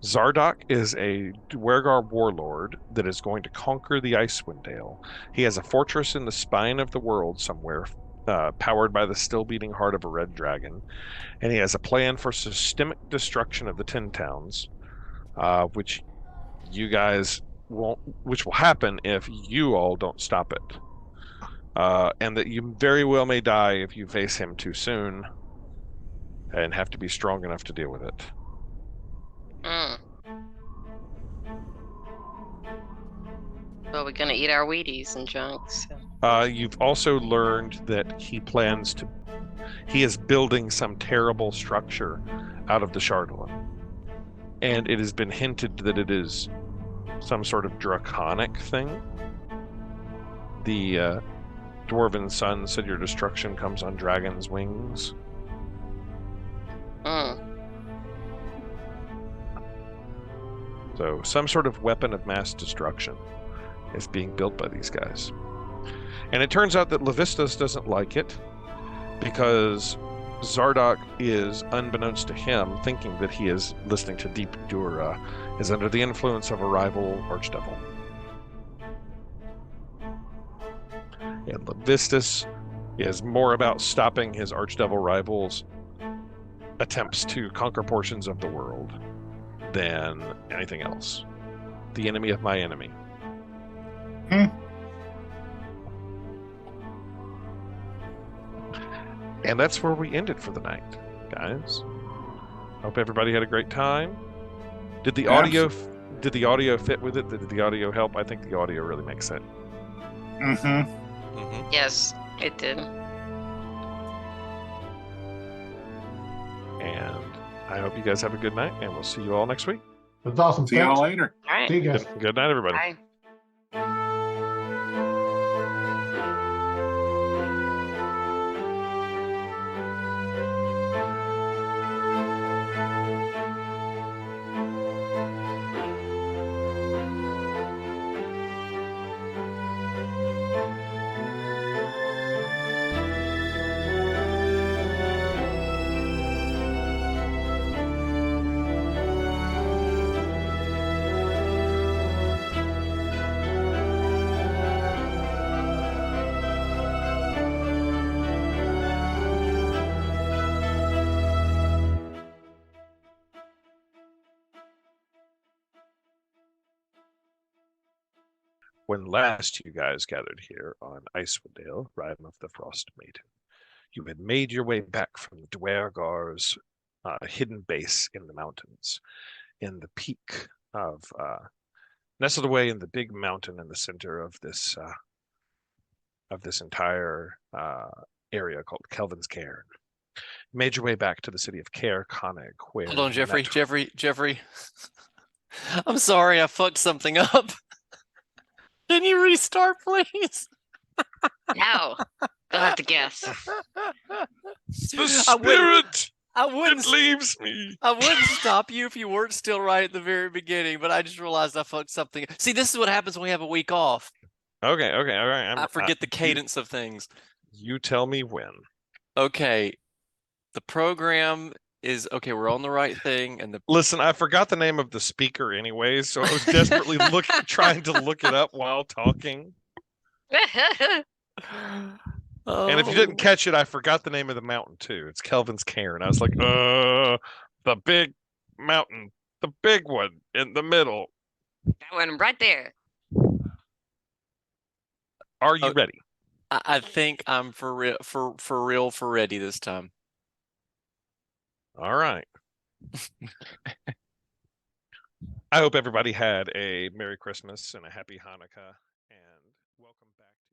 Zardoc is a Dwergar warlord that is going to conquer the Icewind Dale. He has a fortress in the spine of the world somewhere, powered by the still beating heart of a red dragon, and he has a plan for systemic destruction of the 10 towns, which you guys won't, which will happen if you all don't stop it. And that you very well may die if you face him too soon and have to be strong enough to deal with it. Well, we're gonna eat our Wheaties and junk. So. You've also learned that he is building some terrible structure out of the Shardolin. And it has been hinted that it is some sort of draconic thing. The Dwarven Sun said your destruction comes on dragon's wings. So some sort of weapon of mass destruction is being built by these guys. And it turns out that Levistus doesn't like it because Zardoc is, unbeknownst to him, thinking that he is listening to Deep Dura, is under the influence of a rival archdevil. And Levistus is more about stopping his archdevil rivals' attempts to conquer portions of the world than anything else. The enemy of my enemy. And that's where we ended for the night, guys. Hope everybody had a great time. Did the audio fit with it? Did the audio help? I think the audio really makes it. Yes, it did. And I hope you guys have a good night, and we'll see you all next week. That's awesome. See y'all later. All right. See you guys. Good night, everybody. Bye. When last you guys gathered here on Icewind Dale, Rime of the Frostmaiden, you had made your way back from the Dwergar's hidden base in the mountains, in the peak of, nestled away in the big mountain in the center of this entire area called Kelvin's Cairn. Made your way back to the city of Caer Konig, where Hold on, you met- Jeffrey. I'm sorry, I fucked something up. Can you restart, please? No. They'll have to guess. The spirit I wouldn't it leaves me. I wouldn't stop you if you weren't still right at the very beginning, but I just realized I fucked something. See, this is what happens when we have a week off. Okay, all right. I forget the cadence of things. You tell me when. Okay. The program is okay, we're on the right thing, and Listen, I forgot the name of the speaker anyways, so I was desperately trying to look it up while talking. And if you didn't catch it, I forgot the name of the mountain too. It's Kelvin's Cairn. I was like, the big mountain, the big one in the middle. That one right there. Are you ready? I think I'm for real ready this time. All right. I hope everybody had a Merry Christmas and a Happy Hanukkah, and welcome back to